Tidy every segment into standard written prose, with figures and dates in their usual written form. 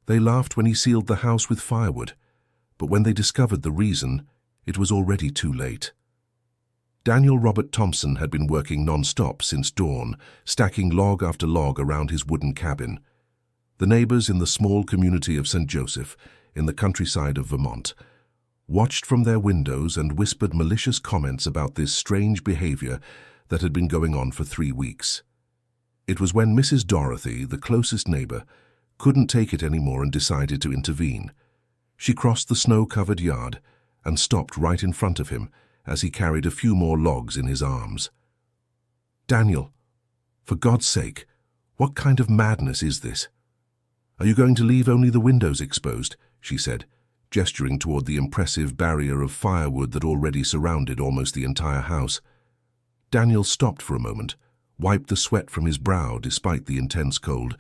They laughed when he sealed the house with firewood, but when they discovered the reason, it was already too late. Daniel Robert Thompson had been working non-stop since dawn, stacking log after log around his wooden cabin. The neighbors in the small community of St. Joseph, in the countryside of Vermont, watched from their windows and whispered malicious comments about this strange behavior that had been going on for 3 weeks. It was when Mrs. Dorothy, the closest neighbor, couldn't take it anymore and decided to intervene. She crossed the snow-covered yard and stopped right in front of him as he carried a few more logs in his arms. "Daniel, for God's sake, what kind of madness is this? Are you going to leave only the windows exposed?" she said, gesturing toward the impressive barrier of firewood that already surrounded almost the entire house. Daniel stopped for a moment, wiped the sweat from his brow despite the intense cold,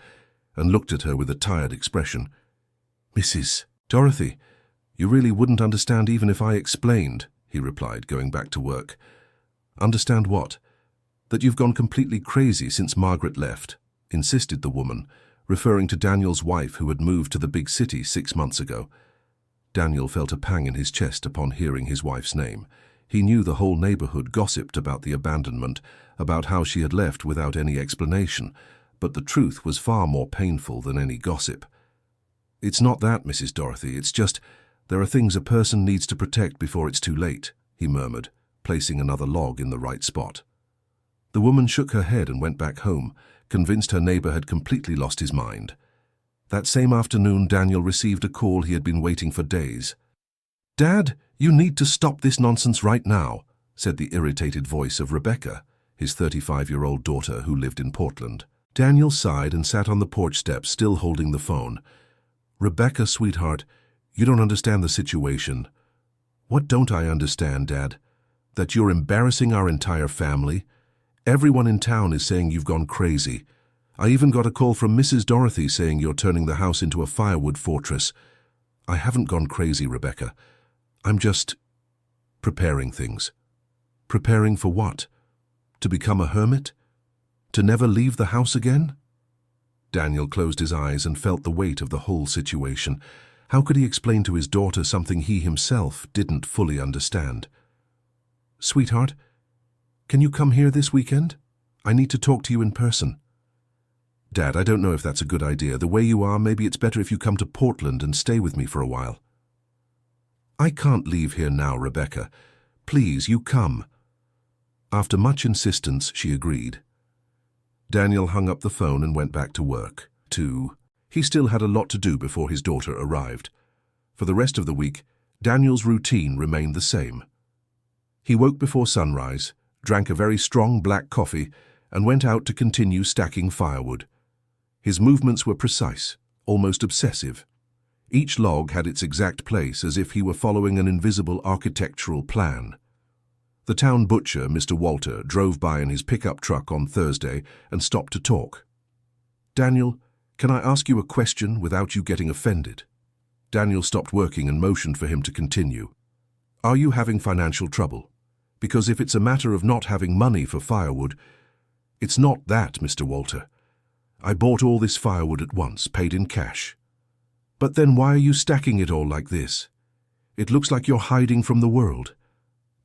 and looked at her with a tired expression. "Mrs. Dorothy, you really wouldn't understand even if I explained," he replied, going back to work. "Understand what? That you've gone completely crazy since Margaret left," insisted the woman, referring to Daniel's wife who had moved to the big city 6 months ago. Daniel felt a pang in his chest upon hearing his wife's name. He knew the whole neighborhood gossiped about the abandonment, about how she had left without any explanation, but the truth was far more painful than any gossip. "It's not that, Mrs. Dorothy, it's just there are things a person needs to protect before it's too late," he murmured, placing another log in the right spot. The woman shook her head and went back home, convinced her neighbor had completely lost his mind. That same afternoon, Daniel received a call he had been waiting for days. "Dad, you need to stop this nonsense right now," said the irritated voice of Rebecca, his 35-year-old daughter who lived in Portland. Daniel sighed and sat on the porch steps, still holding the phone. "Rebecca, sweetheart, you don't understand the situation." "What don't I understand, Dad? That you're embarrassing our entire family? Everyone in town is saying you've gone crazy. I even got a call from Mrs. Dorothy saying you're turning the house into a firewood fortress." "I haven't gone crazy, Rebecca. I'm just preparing things." "Preparing for what? To become a hermit? To never leave the house again?" Daniel closed his eyes and felt the weight of the whole situation. How could he explain to his daughter something he himself didn't fully understand? "Sweetheart, can you come here this weekend? I need to talk to you in person." "Dad, I don't know if that's a good idea. The way you are, maybe it's better if you come to Portland and stay with me for a while." "I can't leave here now, Rebecca. Please, you come." After much insistence, she agreed. Daniel hung up the phone and went back to work. He still had a lot to do before his daughter arrived. For the rest of the week, Daniel's routine remained the same. He woke before sunrise, drank a very strong black coffee, and went out to continue stacking firewood. His movements were precise, almost obsessive. Each log had its exact place, as if he were following an invisible architectural plan. The town butcher, Mr. Walter, drove by in his pickup truck on Thursday and stopped to talk. "Daniel, can I ask you a question without you getting offended?" Daniel stopped working and motioned for him to continue. "Are you having financial trouble? Because if it's a matter of not having money for firewood—" "It's not that, Mr. Walter. I bought all this firewood at once, paid in cash." "But then why are you stacking it all like this? It looks like you're hiding from the world."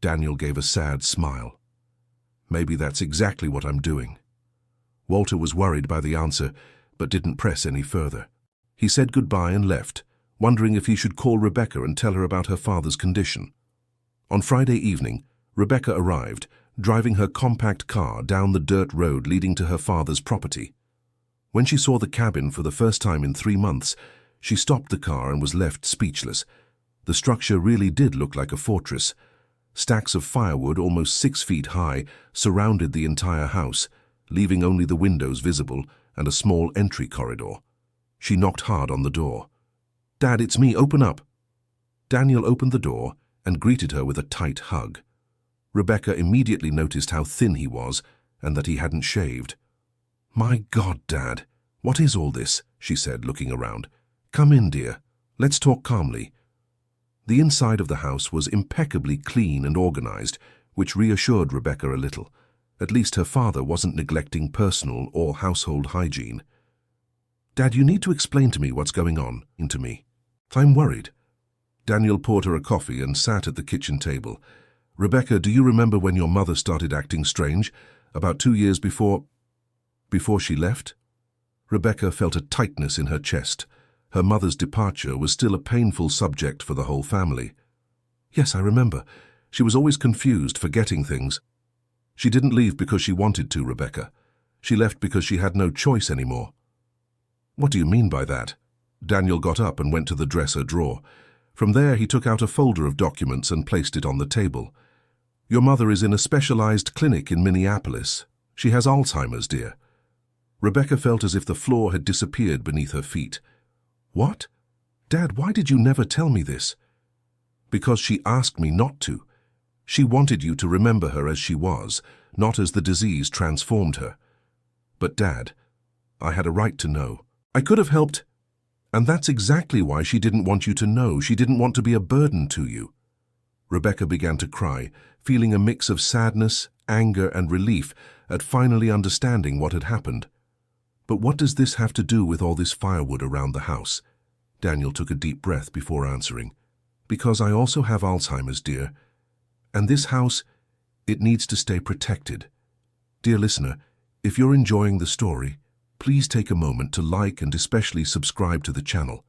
Daniel gave a sad smile. "Maybe that's exactly what I'm doing." Walter was worried by the answer, but didn't press any further. He said goodbye and left, wondering if he should call Rebecca and tell her about her father's condition. On Friday evening, Rebecca arrived, driving her compact car down the dirt road leading to her father's property. When she saw the cabin for the first time in 3 months, she stopped the car and was left speechless. The structure really did look like a fortress. Stacks of firewood, almost 6 feet high, surrounded the entire house, leaving only the windows visible and a small entry corridor. She knocked hard on the door. "Dad, it's me, open up." Daniel opened the door and greeted her with a tight hug. Rebecca immediately noticed how thin he was and that he hadn't shaved. "My God, Dad, what is all this?" she said, looking around. "Come in, dear. Let's talk calmly." The inside of the house was impeccably clean and organized, which reassured Rebecca a little. At least her father wasn't neglecting personal or household hygiene. Dad, you need to explain to me what's going on, to me. I'm worried. Daniel poured her a coffee and sat at the kitchen table. Rebecca, do you remember when your mother started acting strange? About 2 years before she left? Rebecca felt a tightness in her chest. Her mother's departure was still a painful subject for the whole family. Yes, I remember. She was always confused, forgetting things. She didn't leave because she wanted to, Rebecca. She left because she had no choice anymore. What do you mean by that? Daniel got up and went to the dresser drawer. From there he took out a folder of documents and placed it on the table. Your mother is in a specialized clinic in Minneapolis. She has Alzheimer's, dear. Rebecca felt as if the floor had disappeared beneath her feet. What? Dad, why did you never tell me this? Because she asked me not to. She wanted you to remember her as she was, not as the disease transformed her. But Dad, I had a right to know. I could have helped. And that's exactly why she didn't want you to know. She didn't want to be a burden to you. Rebecca began to cry, feeling a mix of sadness, anger, and relief at finally understanding what had happened. But what does this have to do with all this firewood around the house? Daniel took a deep breath before answering. Because I also have Alzheimer's, dear. And this house, it needs to stay protected. Dear listener, if you're enjoying the story, please take a moment to like and especially subscribe to the channel.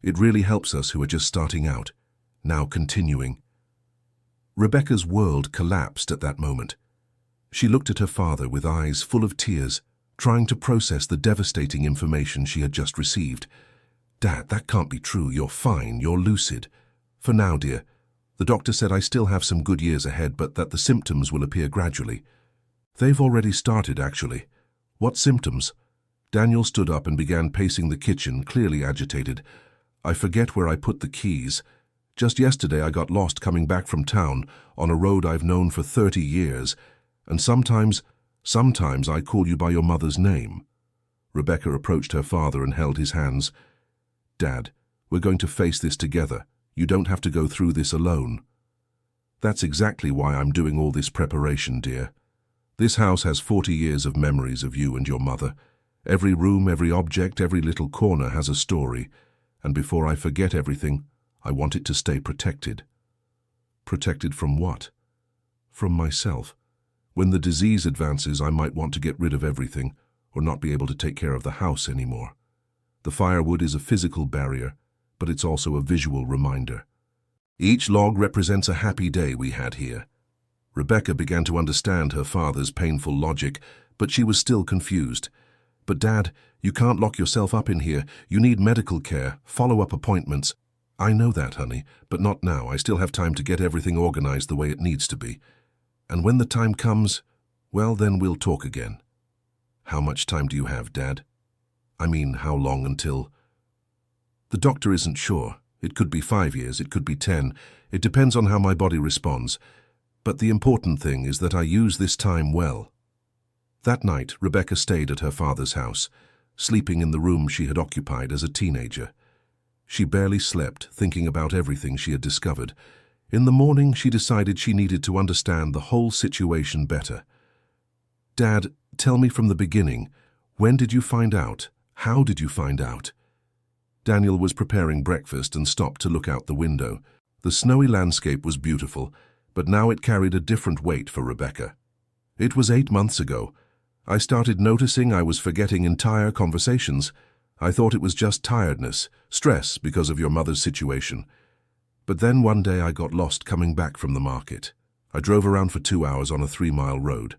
It really helps us who are just starting out. Now continuing. Rebecca's world collapsed at that moment. She looked at her father with eyes full of tears, trying to process the devastating information she had just received. Dad, that can't be true. You're fine. You're lucid. For now, dear. The doctor said I still have some good years ahead, but that the symptoms will appear gradually. They've already started, actually. What symptoms? Daniel stood up and began pacing the kitchen, clearly agitated. I forget where I put the keys. Just yesterday I got lost coming back from town on a road I've known for 30 years, and sometimes I call you by your mother's name. Rebecca approached her father and held his hands. Dad, we're going to face this together. You don't have to go through this alone. That's exactly why I'm doing all this preparation, dear. This house has 40 years of memories of you and your mother. Every room, every object, every little corner has a story, and before I forget everything, I want it to stay protected. Protected from what? From myself. When the disease advances, I might want to get rid of everything, or not be able to take care of the house anymore. The firewood is a physical barrier, but it's also a visual reminder. Each log represents a happy day we had here. Rebecca began to understand her father's painful logic, but she was still confused. But Dad, you can't lock yourself up in here. You need medical care, follow-up appointments. I know that, honey, but not now. I still have time to get everything organized the way it needs to be. And when the time comes, well, then we'll talk again. How much time do you have, Dad? I mean, how long until... The doctor isn't sure. It could be 5 years, it could be 10. It depends on how my body responds. But the important thing is that I use this time well. That night, Rebecca stayed at her father's house, sleeping in the room she had occupied as a teenager. She barely slept, thinking about everything she had discovered. In the morning, she decided she needed to understand the whole situation better. Dad, tell me from the beginning. When did you find out? How did you find out? Daniel was preparing breakfast and stopped to look out the window. The snowy landscape was beautiful, but now it carried a different weight for Rebecca. It was 8 months ago. I started noticing I was forgetting entire conversations. I thought it was just tiredness, stress because of your mother's situation. But then one day I got lost coming back from the market. I drove around for 2 hours on a 3-mile road.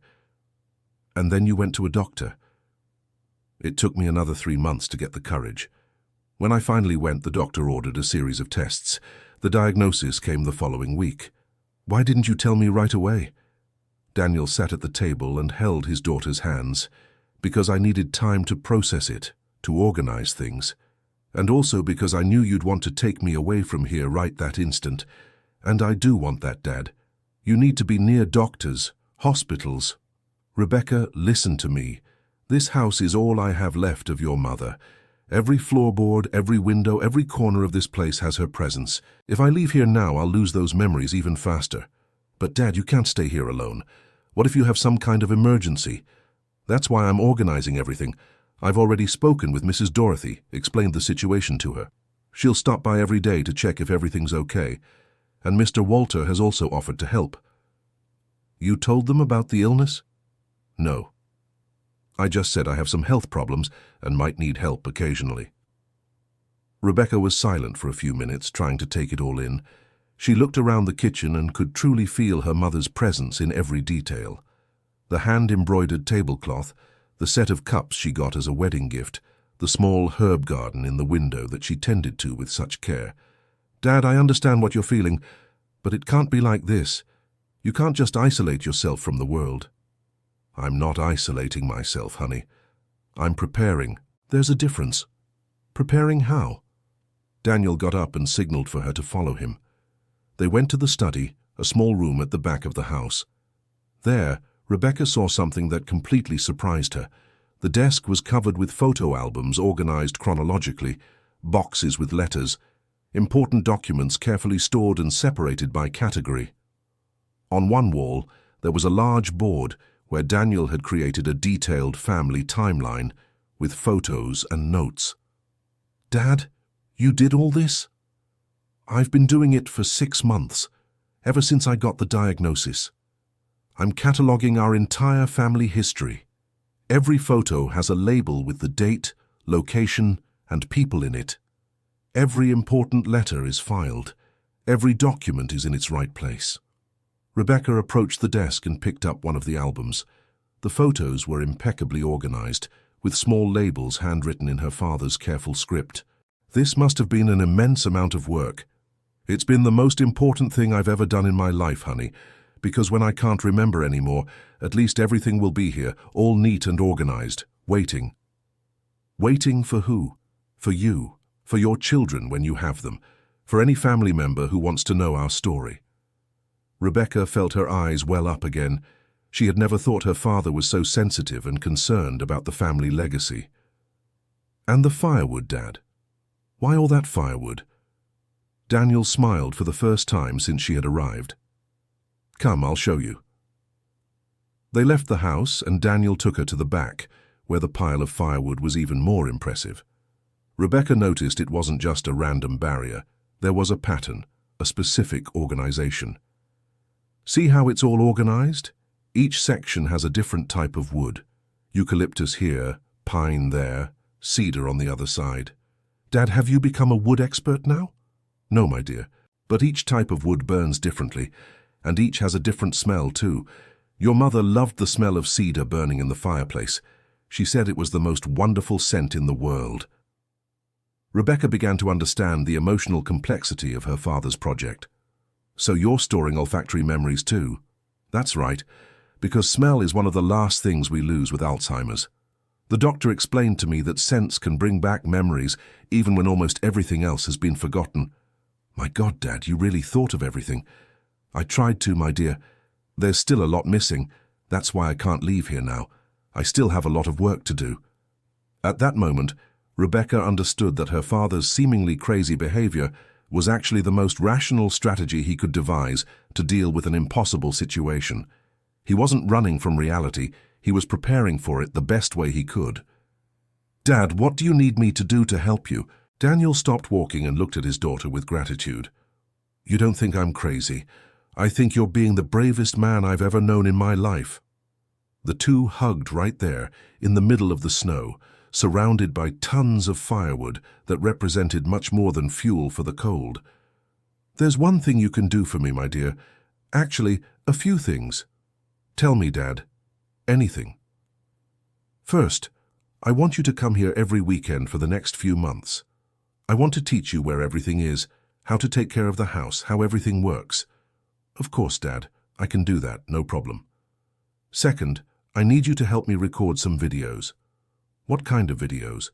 And then you went to a doctor. It took me another 3 months to get the courage. When I finally went, the doctor ordered a series of tests. The diagnosis came the following week. Why didn't you tell me right away? Daniel sat at the table and held his daughter's hands. Because I needed time to process it, to organize things. And also because I knew you'd want to take me away from here right that instant. And I do want that, Dad. You need to be near doctors, hospitals. Rebecca, listen to me. This house is all I have left of your mother. Every floorboard, every window, every corner of this place has her presence. If I leave here now, I'll lose those memories even faster. But Dad, you can't stay here alone. What if you have some kind of emergency? That's why I'm organizing everything. I've already spoken with Mrs. Dorothy, explained the situation to her. She'll stop by every day to check if everything's okay, and Mr. Walter has also offered to help. You told them about the illness? No. I just said I have some health problems and might need help occasionally. Rebecca was silent for a few minutes, trying to take it all in. She looked around the kitchen and could truly feel her mother's presence in every detail. The hand-embroidered tablecloth, the set of cups she got as a wedding gift, the small herb garden in the window that she tended to with such care. Dad, I understand what you're feeling, but it can't be like this. You can't just isolate yourself from the world. I'm not isolating myself, honey. I'm preparing. There's a difference. Preparing how? Daniel got up and signaled for her to follow him. They went to the study, a small room at the back of the house. There, Rebecca saw something that completely surprised her. The desk was covered with photo albums organized chronologically, boxes with letters, important documents carefully stored and separated by category. On one wall, there was a large board where Daniel had created a detailed family timeline with photos and notes. Dad, you did all this? I've been doing it for 6 months, ever since I got the diagnosis. I'm cataloging our entire family history. Every photo has a label with the date, location, and people in it. Every important letter is filed. Every document is in its right place. Rebecca approached the desk and picked up one of the albums. The photos were impeccably organized, with small labels handwritten in her father's careful script. This must have been an immense amount of work. It's been the most important thing I've ever done in my life, honey, because when I can't remember anymore, at least everything will be here, all neat and organized, waiting. Waiting for who? For you, for your children when you have them, for any family member who wants to know our story. Rebecca felt her eyes well up again. She had never thought her father was so sensitive and concerned about the family legacy. And the firewood, Dad? Why all that firewood? Daniel smiled for the first time since she had arrived. Come, I'll show you. They left the house and Daniel took her to the back, where the pile of firewood was even more impressive. Rebecca noticed it wasn't just a random barrier. There was a pattern, a specific organization. See how it's all organized? Each section has a different type of wood. Eucalyptus here, pine there, cedar on the other side. Dad, have you become a wood expert now? No, my dear, but each type of wood burns differently, and each has a different smell too. Your mother loved the smell of cedar burning in the fireplace. She said it was the most wonderful scent in the world. Rebecca began to understand the emotional complexity of her father's project. So you're storing olfactory memories too? That's right, because smell is one of the last things we lose with Alzheimer's. The doctor explained to me that scents can bring back memories even when almost everything else has been forgotten. My God, Dad, you really thought of everything. I tried to, my dear. There's still a lot missing. That's why I can't leave here now. I still have a lot of work to do. At that moment, Rebecca understood that her father's seemingly crazy behavior was actually the most rational strategy he could devise to deal with an impossible situation. He wasn't running from reality, he was preparing for it the best way he could. Dad, what do you need me to do to help you? Daniel stopped walking and looked at his daughter with gratitude. You don't think I'm crazy. I think you're being the bravest man I've ever known in my life. The two hugged right there, in the middle of the snow, surrounded by tons of firewood that represented much more than fuel for the cold. There's one thing you can do for me, my dear. Actually, a few things. Tell me, Dad. Anything. First, I want you to come here every weekend for the next few months. I want to teach you where everything is, how to take care of the house, how everything works. Of course, Dad, I can do that, no problem. Second, I need you to help me record some videos. What kind of videos?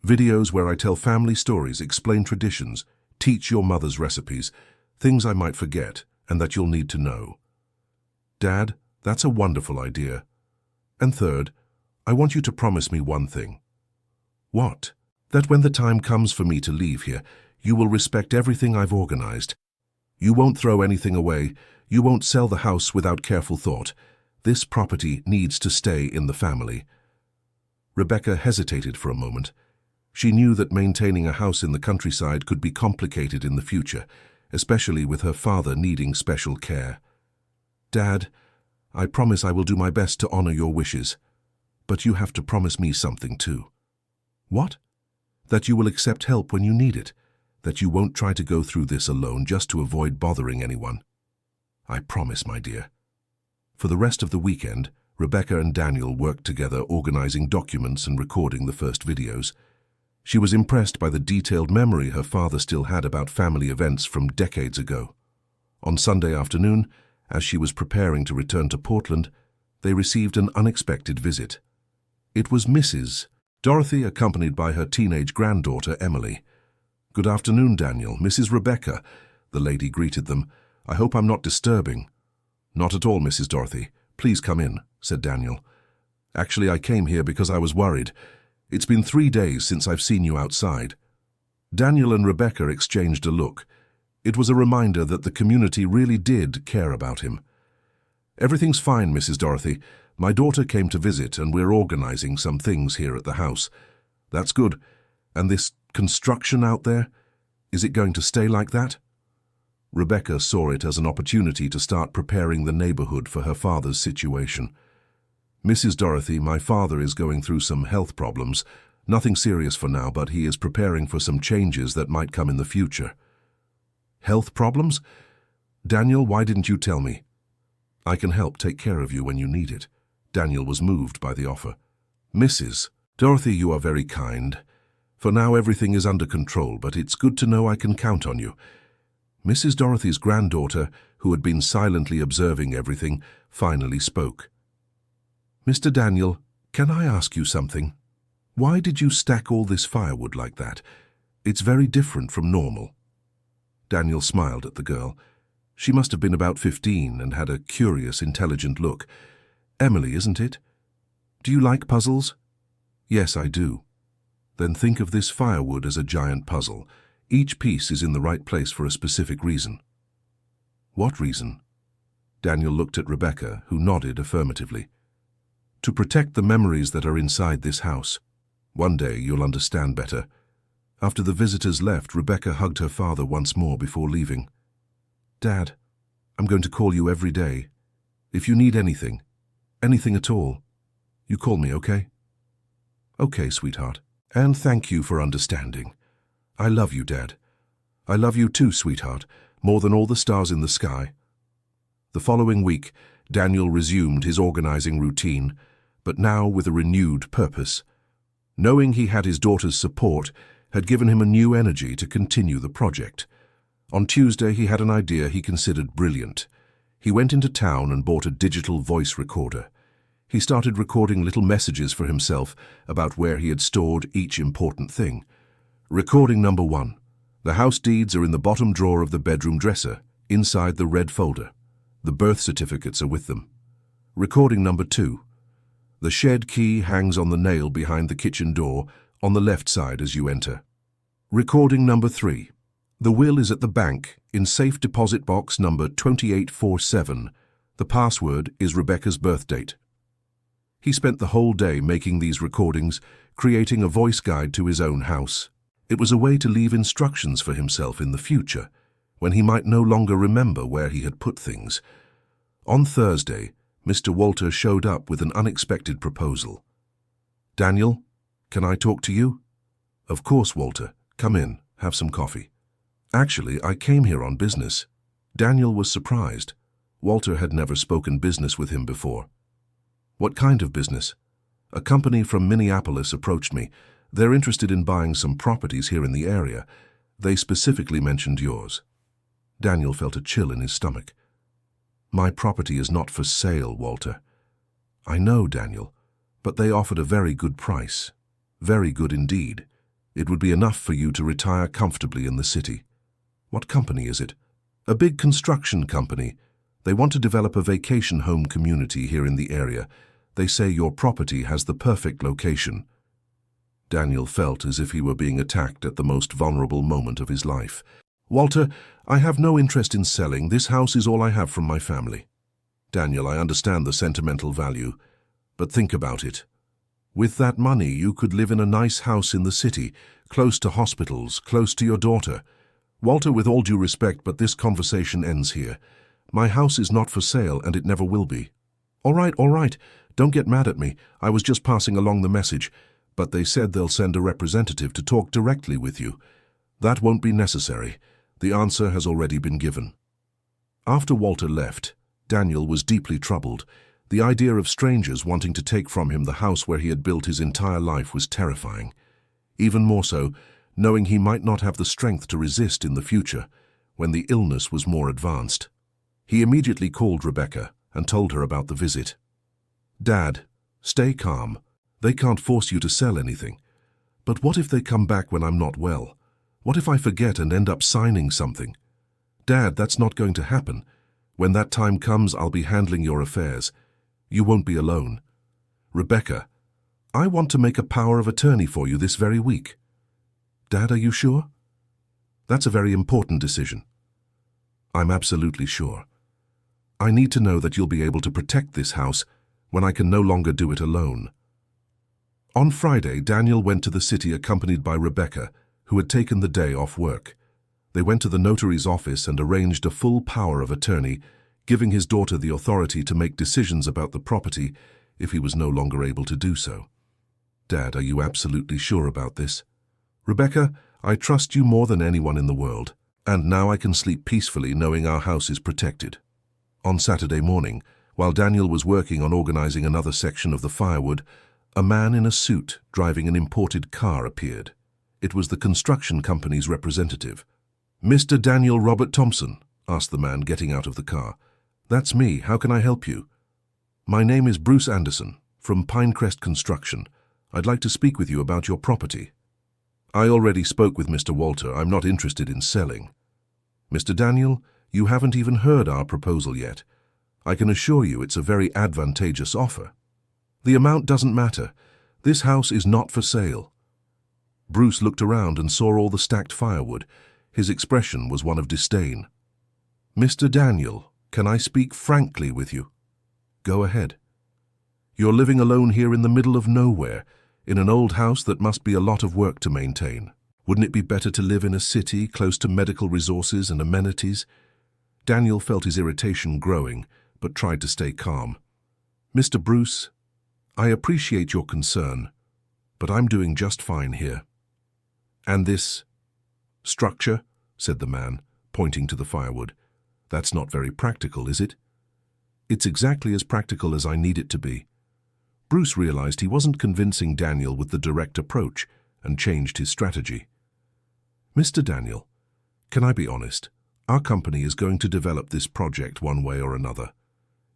Videos where I tell family stories, explain traditions, teach your mother's recipes, things I might forget and that you'll need to know. Dad, that's a wonderful idea. And third, I want you to promise me one thing. What? That when the time comes for me to leave here, you will respect everything I've organized. You won't throw anything away. You won't sell the house without careful thought. This property needs to stay in the family. Rebecca hesitated for a moment. She knew that maintaining a house in the countryside could be complicated in the future, especially with her father needing special care. "Dad, I promise I will do my best to honor your wishes. But you have to promise me something too." "What?" "That you will accept help when you need it. That you won't try to go through this alone just to avoid bothering anyone." "I promise, my dear." For the rest of the weekend, Rebecca and Daniel worked together organizing documents and recording the first videos. She was impressed by the detailed memory her father still had about family events from decades ago. On Sunday afternoon, as she was preparing to return to Portland, they received an unexpected visit. It was Mrs. Dorothy, accompanied by her teenage granddaughter, Emily. "Good afternoon, Daniel. Mrs. Rebecca," the lady greeted them. "I hope I'm not disturbing." "Not at all, Mrs. Dorothy. Please come in," said Daniel. "Actually, I came here because I was worried. It's been 3 days since I've seen you outside." Daniel and Rebecca exchanged a look. It was a reminder that the community really did care about him. "Everything's fine, Mrs. Dorothy. My daughter came to visit and we're organizing some things here at the house." "That's good. And this construction out there, is it going to stay like that?" Rebecca saw it as an opportunity to start preparing the neighborhood for her father's situation. "Mrs. Dorothy, my father is going through some health problems. Nothing serious for now, but he is preparing for some changes that might come in the future." "Health problems? Daniel, why didn't you tell me?" "I can help take care of you when you need it." Daniel was moved by the offer. "Mrs. Dorothy, you are very kind. For now everything is under control, but it's good to know I can count on you." Mrs. Dorothy's granddaughter, who had been silently observing everything, finally spoke. "Mr. Daniel, can I ask you something? Why did you stack all this firewood like that? It's very different from normal." Daniel smiled at the girl. She must have been about 15 and had a curious, intelligent look. "Emily, isn't it? Do you like puzzles?" "Yes, I do." "Then think of this firewood as a giant puzzle. Each piece is in the right place for a specific reason." "What reason?" Daniel looked at Rebecca, who nodded affirmatively. "To protect the memories that are inside this house. One day you'll understand better." After the visitors left, Rebecca hugged her father once more before leaving. "Dad, I'm going to call you every day. If you need anything at all, you call me, okay?" "Okay, sweetheart. And thank you for understanding. I love you, Dad. I love you too, sweetheart, more than all the stars in the sky." The following week, Daniel resumed his organizing routine, but now with a renewed purpose. Knowing he had his daughter's support had given him a new energy to continue the project. On Tuesday, he had an idea he considered brilliant. He went into town and bought a digital voice recorder. He started recording little messages for himself about where he had stored each important thing. Recording number 1. The house deeds are in the bottom drawer of the bedroom dresser, inside the red folder. The birth certificates are with them. Recording number 2. The shed key hangs on the nail behind the kitchen door, on the left side as you enter. Recording number 3. The will is at the bank, in safe deposit box number 2847. The password is Rebecca's birth date. He spent the whole day making these recordings, creating a voice guide to his own house. It was a way to leave instructions for himself in the future, when he might no longer remember where he had put things. On Thursday, Mr. Walter showed up with an unexpected proposal. "Daniel, can I talk to you?" "Of course, Walter. Come in, have some coffee." "Actually, I came here on business." Daniel was surprised. Walter had never spoken business with him before. "What kind of business?" "A company from Minneapolis approached me. They're interested in buying some properties here in the area. They specifically mentioned yours." Daniel felt a chill in his stomach. "My property is not for sale, Walter." "I know, Daniel, but they offered a very good price. Very good indeed. It would be enough for you to retire comfortably in the city." "What company is it?" "A big construction company. They want to develop a vacation home community here in the area. They say your property has the perfect location." Daniel felt as if he were being attacked at the most vulnerable moment of his life. "Walter, I have no interest in selling. This house is all I have from my family." "Daniel, I understand the sentimental value, but think about it. With that money, you could live in a nice house in the city, close to hospitals, close to your daughter. Walter, with all due respect, but this conversation ends here. My house is not for sale, and it never will be. All right. Don't get mad at me. I was just passing along the message. But they said they'll send a representative to talk directly with you. That won't be necessary. The answer has already been given. After Walter left, Daniel was deeply troubled. The idea of strangers wanting to take from him the house where he had built his entire life was terrifying. Even more so, knowing he might not have the strength to resist in the future, when the illness was more advanced. He immediately called Rebecca and told her about the visit. "Dad, stay calm. They can't force you to sell anything. But what if they come back when I'm not well? What if I forget and end up signing something? Dad, that's not going to happen. When that time comes, I'll be handling your affairs. You won't be alone. Rebecca, I want to make a power of attorney for you this very week." "Dad, are you sure?" "That's a very important decision." "I'm absolutely sure. I need to know that you'll be able to protect this house when I can no longer do it alone." On Friday, Daniel went to the city accompanied by Rebecca, who had taken the day off work. They went to the notary's office and arranged a full power of attorney, giving his daughter the authority to make decisions about the property if he was no longer able to do so. "Dad, are you absolutely sure about this?" "Rebecca, I trust you more than anyone in the world, and now I can sleep peacefully knowing our house is protected." On Saturday morning, while Daniel was working on organizing another section of the firewood, a man in a suit driving an imported car appeared. It was the construction company's representative. "Mr. Daniel Robert Thompson?" asked the man, getting out of the car. "That's me. How can I help you?" "My name is Bruce Anderson, from Pinecrest Construction. I'd like to speak with you about your property." "I already spoke with Mr. Walter. I'm not interested in selling." "Mr. Daniel, you haven't even heard our proposal yet. I can assure you it's a very advantageous offer." "The amount doesn't matter. This house is not for sale." Bruce looked around and saw all the stacked firewood. His expression was one of disdain. "Mr. Daniel, can I speak frankly with you?" "Go ahead." "You're living alone here in the middle of nowhere, in an old house that must be a lot of work to maintain. Wouldn't it be better to live in a city close to medical resources and amenities?" Daniel felt his irritation growing, but tried to stay calm. "Mr. Bruce, I appreciate your concern, but I'm doing just fine here." "And this structure?" said the man, pointing to the firewood. "That's not very practical, is it?" "It's exactly as practical as I need it to be." Bruce realized he wasn't convincing Daniel with the direct approach and changed his strategy. "Mr. Daniel, can I be honest? Our company is going to develop this project one way or another.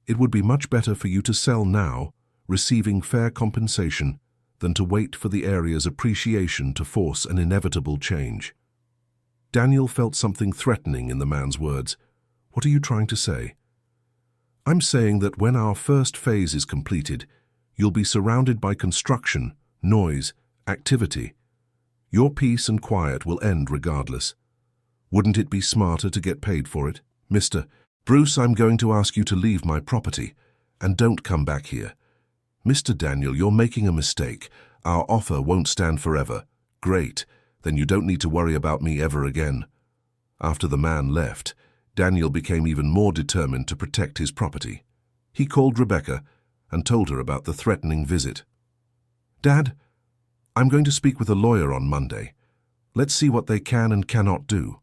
It would be much better for you to sell now, receiving fair compensation, than to wait for the area's appreciation to force an inevitable change." Daniel felt something threatening in the man's words. "What are you trying to say?" "I'm saying that when our first phase is completed, you'll be surrounded by construction, noise, activity. Your peace and quiet will end regardless. Wouldn't it be smarter to get paid for it? Mr. Bruce, I'm going to ask you to leave my property, and don't come back here." "Mr. Daniel, you're making a mistake. Our offer won't stand forever." "Great, then you don't need to worry about me ever again." After the man left, Daniel became even more determined to protect his property. He called Rebecca and told her about the threatening visit. "Dad, I'm going to speak with a lawyer on Monday. Let's see what they can and cannot do."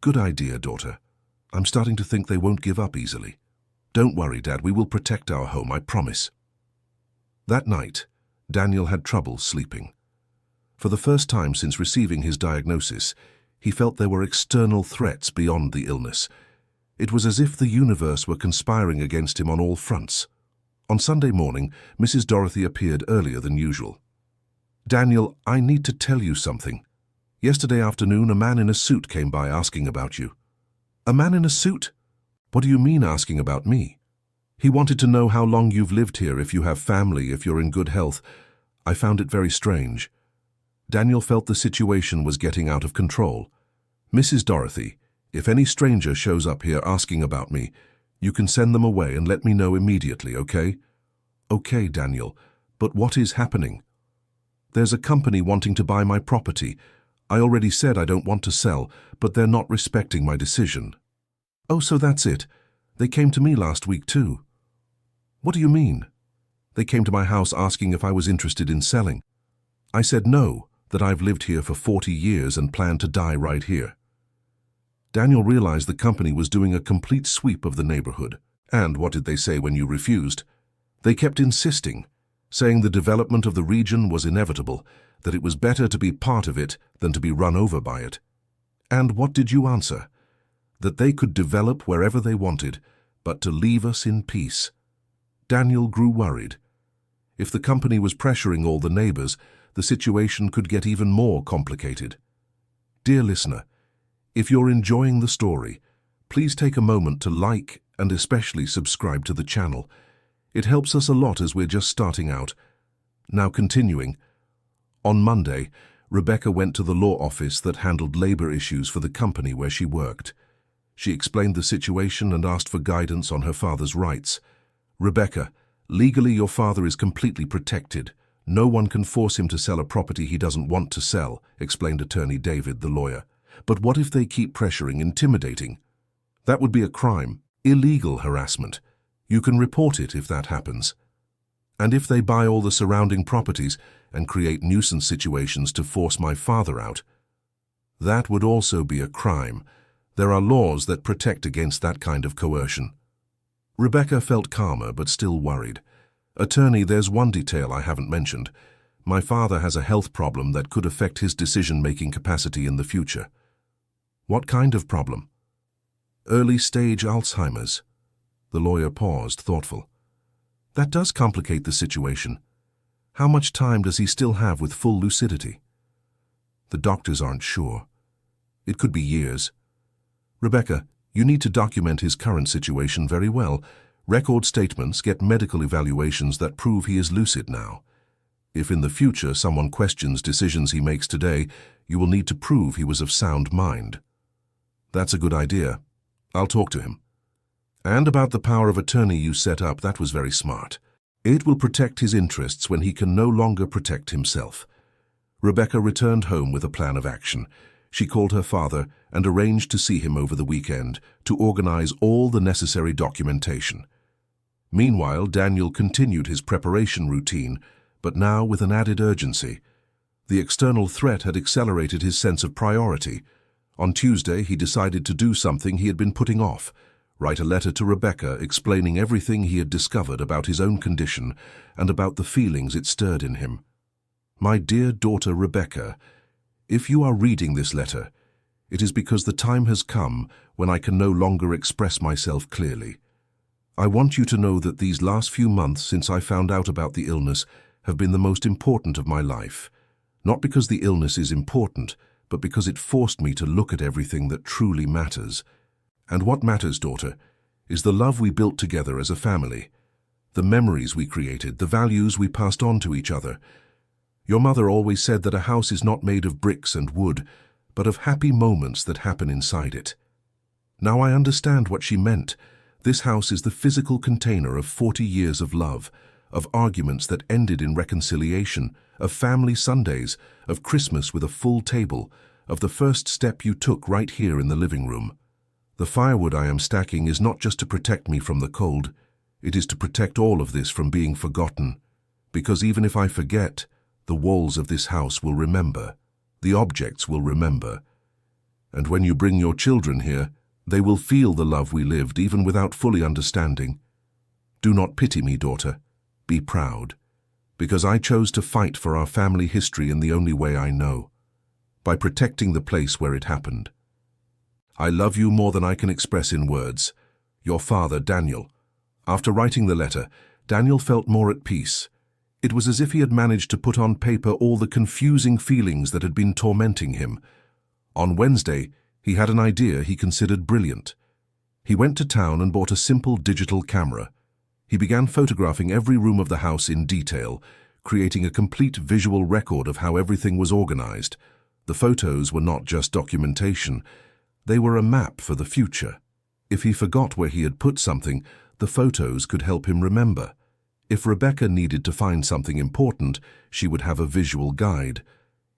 "Good idea, daughter. I'm starting to think they won't give up easily." "Don't worry, Dad. We will protect our home, I promise." That night, Daniel had trouble sleeping. For the first time since receiving his diagnosis, he felt there were external threats beyond the illness. It was as if the universe were conspiring against him on all fronts. On Sunday morning, Mrs. Dorothy appeared earlier than usual. "Daniel, I need to tell you something. Yesterday afternoon, a man in a suit came by asking about you." "A man in a suit? What do you mean asking about me?" "He wanted to know how long you've lived here, if you have family, if you're in good health. I found it very strange." Daniel felt the situation was getting out of control. "Mrs. Dorothy, if any stranger shows up here asking about me, you can send them away and let me know immediately, okay?" "Okay, Daniel, But what is happening? There's a company wanting to buy my property. I already said I don't want to sell, but they're not respecting my decision. Oh, so that's it. They came to me last week too. What do you mean? They came to my house asking if I was interested in selling. I said no, that I've lived here for 40 years and plan to die right here. Daniel realized the company was doing a complete sweep of the neighborhood. And what did they say when you refused? They kept insisting, saying the development of the region was inevitable, that it was better to be part of it than to be run over by it. And what did you answer? That they could develop wherever they wanted, but to leave us in peace. Daniel grew worried. If the company was pressuring all the neighbors, the situation could get even more complicated. Dear listener, if you're enjoying the story, please take a moment to like and especially subscribe to the channel. It helps us a lot as we're just starting out. Now continuing. On Monday, Rebecca went to the law office that handled labor issues for the company where she worked. She explained the situation and asked for guidance on her father's rights. Rebecca, legally your father is completely protected. No one can force him to sell a property he doesn't want to sell, explained attorney David, the lawyer. But what if they keep pressuring, intimidating? That would be a crime, illegal harassment. You can report it if that happens. And if they buy all the surrounding properties and create nuisance situations to force my father out, that would also be a crime. There are laws that protect against that kind of coercion. Rebecca felt calmer but still worried. Attorney, there's one detail I haven't mentioned. My father has a health problem that could affect his decision-making capacity in the future. What kind of problem? Early-stage Alzheimer's. The lawyer paused, thoughtful. That does complicate the situation. How much time does he still have with full lucidity? The doctors aren't sure. It could be years. Rebecca, you need to document his current situation very well. Record statements, get medical evaluations that prove he is lucid now. If in the future someone questions decisions he makes today, you will need to prove he was of sound mind. That's a good idea. I'll talk to him. And about the power of attorney you set up, that was very smart. It will protect his interests when he can no longer protect himself. Rebecca returned home with a plan of action. She called her father and arranged to see him over the weekend to organize all the necessary documentation. Meanwhile, Daniel continued his preparation routine, but now with an added urgency. The external threat had accelerated his sense of priority. On Tuesday, he decided to do something he had been putting off, write a letter to Rebecca explaining everything he had discovered about his own condition and about the feelings it stirred in him. My dear daughter Rebecca, if you are reading this letter, it is because the time has come when I can no longer express myself clearly. I want you to know that these last few months since I found out about the illness have been the most important of my life. Not because the illness is important, but because it forced me to look at everything that truly matters. And what matters, daughter, is the love we built together as a family, the memories we created, the values we passed on to each other. Your mother always said that a house is not made of bricks and wood, but of happy moments that happen inside it. Now I understand what she meant. This house is the physical container of 40 years of love, of arguments that ended in reconciliation, of family Sundays, of Christmas with a full table, of the first step you took right here in the living room. The firewood I am stacking is not just to protect me from the cold, it is to protect all of this from being forgotten. Because even if I forget, the walls of this house will remember, the objects will remember. And when you bring your children here, they will feel the love we lived even without fully understanding. Do not pity me, daughter. Be proud. Because I chose to fight for our family history in the only way I know, by protecting the place where it happened. I love you more than I can express in words. Your father, Daniel. After writing the letter, Daniel felt more at peace. It was as if he had managed to put on paper all the confusing feelings that had been tormenting him. On Wednesday, he had an idea he considered brilliant. He went to town and bought a simple digital camera. He began photographing every room of the house in detail, creating a complete visual record of how everything was organized. The photos were not just documentation, they were a map for the future. If he forgot where he had put something, the photos could help him remember. If Rebecca needed to find something important, she would have a visual guide.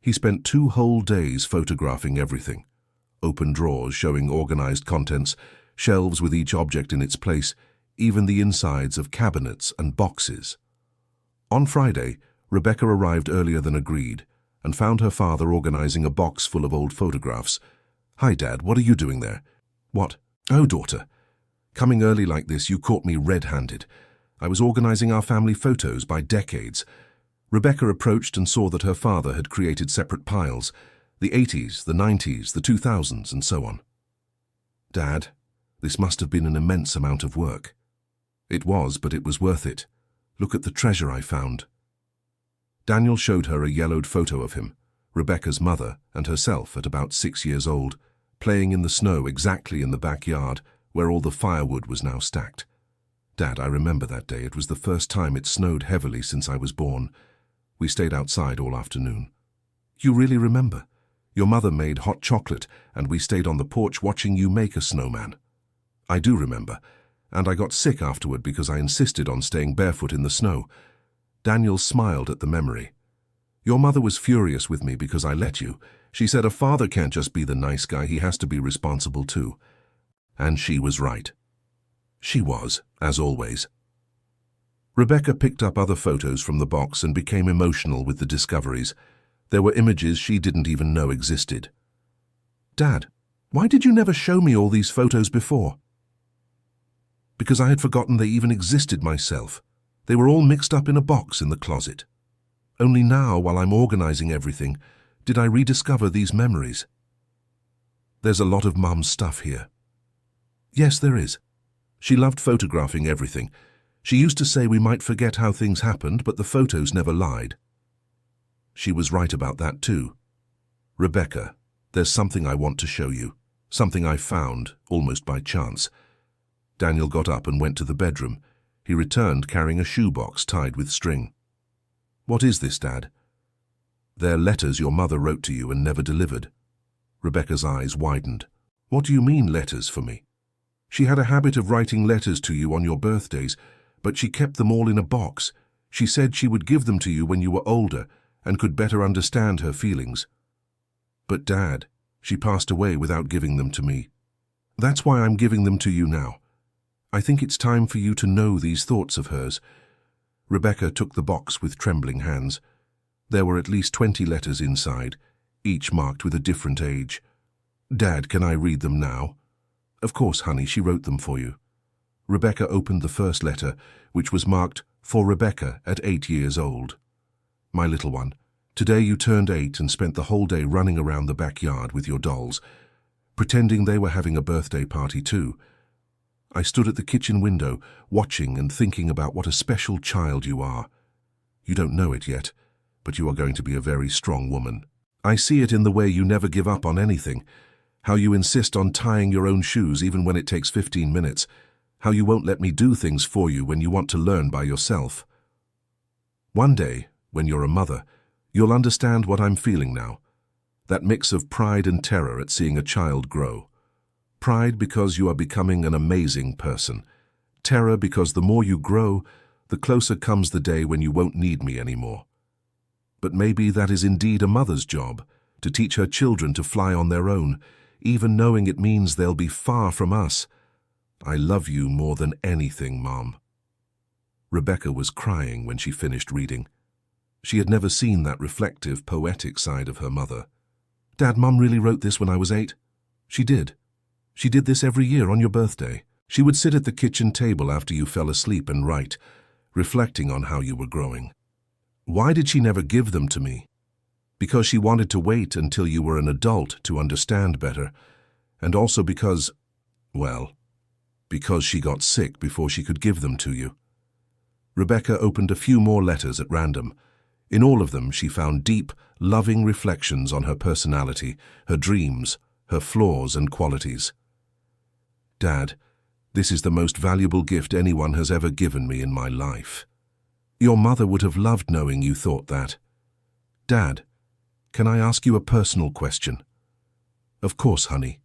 He spent 2 whole days photographing everything. Open drawers showing organized contents, shelves with each object in its place, even the insides of cabinets and boxes. On Friday, Rebecca arrived earlier than agreed and found her father organizing a box full of old photographs. "Hi, Dad, what are you doing there?" "What?" "Oh, daughter. Coming early like this, you caught me red-handed. I was organizing our family photos by decades." Rebecca approached and saw that her father had created separate piles, the 80s, the 90s, the 2000s, and so on. "Dad, this must have been an immense amount of work." "It was, but it was worth it. Look at the treasure I found." Daniel showed her a yellowed photo of him, Rebecca's mother and herself at about 6 years old, playing in the snow exactly in the backyard where all the firewood was now stacked. "Dad, I remember that day. It was the first time it snowed heavily since I was born. We stayed outside all afternoon." "You really remember? Your mother made hot chocolate and we stayed on the porch watching you make a snowman." "I do remember, and I got sick afterward because I insisted on staying barefoot in the snow." Daniel smiled at the memory. "Your mother was furious with me because I let you. She said a father can't just be the nice guy, he has to be responsible too." And she was right. She was, as always. Rebecca picked up other photos from the box and became emotional with the discoveries. There were images she didn't even know existed. "Dad, why did you never show me all these photos before?" "Because I had forgotten they even existed myself. They were all mixed up in a box in the closet. Only now, while I'm organizing everything, did I rediscover these memories." "There's a lot of Mum's stuff here." "Yes, there is. She loved photographing everything. She used to say we might forget how things happened, but the photos never lied." She was right about that too. "Rebecca, there's something I want to show you. Something I found, almost by chance." Daniel got up and went to the bedroom. He returned carrying a shoebox tied with string. "What is this, Dad?" "They're letters your mother wrote to you and never delivered." Rebecca's eyes widened. "What do you mean, letters for me?" "She had a habit of writing letters to you on your birthdays, but she kept them all in a box. She said she would give them to you when you were older and could better understand her feelings." "But Dad, she passed away without giving them to me. That's why I'm giving them to you now. I think it's time for you to know these thoughts of hers." Rebecca took the box with trembling hands. There were at least 20 letters inside, each marked with a different age. "Dad, can I read them now?" "Of course, honey, she wrote them for you." Rebecca opened the first letter, which was marked, "For Rebecca at 8 years old." "My little one, today you turned 8 and spent the whole day running around the backyard with your dolls, pretending they were having a birthday party too. I stood at the kitchen window, watching and thinking about what a special child you are. You don't know it yet, but you are going to be a very strong woman. I see it in the way you never give up on anything, how you insist on tying your own shoes even when it takes 15 minutes, how you won't let me do things for you when you want to learn by yourself. One day, when you're a mother, you'll understand what I'm feeling now, that mix of pride and terror at seeing a child grow. Pride because you are becoming an amazing person. Terror because the more you grow, the closer comes the day when you won't need me anymore. But maybe that is indeed a mother's job, to teach her children to fly on their own, even knowing it means they'll be far from us. I love you more than anything, Mom." Rebecca was crying when she finished reading. She had never seen that reflective, poetic side of her mother. "Dad, Mum really wrote this when I was 8? "She did. She did this every year on your birthday. She would sit at the kitchen table after you fell asleep and write, reflecting on how you were growing. Why did she never give them to me? Because she wanted to wait until you were an adult to understand better, and also because, well, because she got sick before she could give them to you." Rebecca opened a few more letters at random. In all of them, she found deep, loving reflections on her personality, her dreams, her flaws and qualities. "Dad, this is the most valuable gift anyone has ever given me in my life. Your mother would have loved knowing you thought that. Dad, can I ask you a personal question?" "Of course, honey."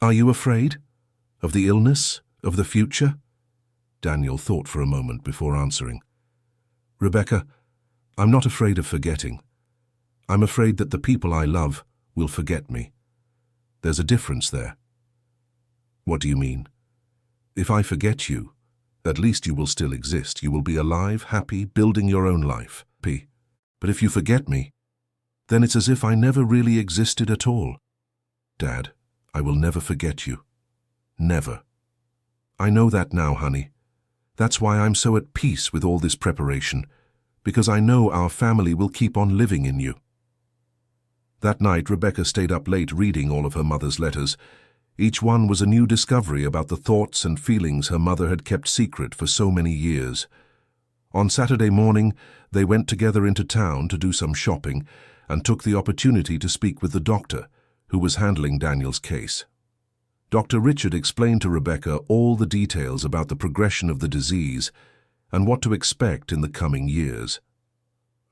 "Are you afraid? Of the illness? Of the future?" Daniel thought for a moment before answering. Rebecca, I'm not afraid of forgetting. I'm afraid that the people I love will forget me. There's a difference there. What do you mean? If I forget you, at least you will still exist. You will be alive, happy, building your own life. But if you forget me, then it's as if I never really existed at all. Dad, I will never forget you. Never. I know that now, honey. That's why I'm so at peace with all this preparation, because I know our family will keep on living in you. That night, Rebecca stayed up late reading all of her mother's letters. Each one was a new discovery about the thoughts and feelings her mother had kept secret for so many years. On Saturday morning, they went together into town to do some shopping and took the opportunity to speak with the doctor, who was handling Daniel's case. Dr. Richard explained to Rebecca all the details about the progression of the disease and what to expect in the coming years.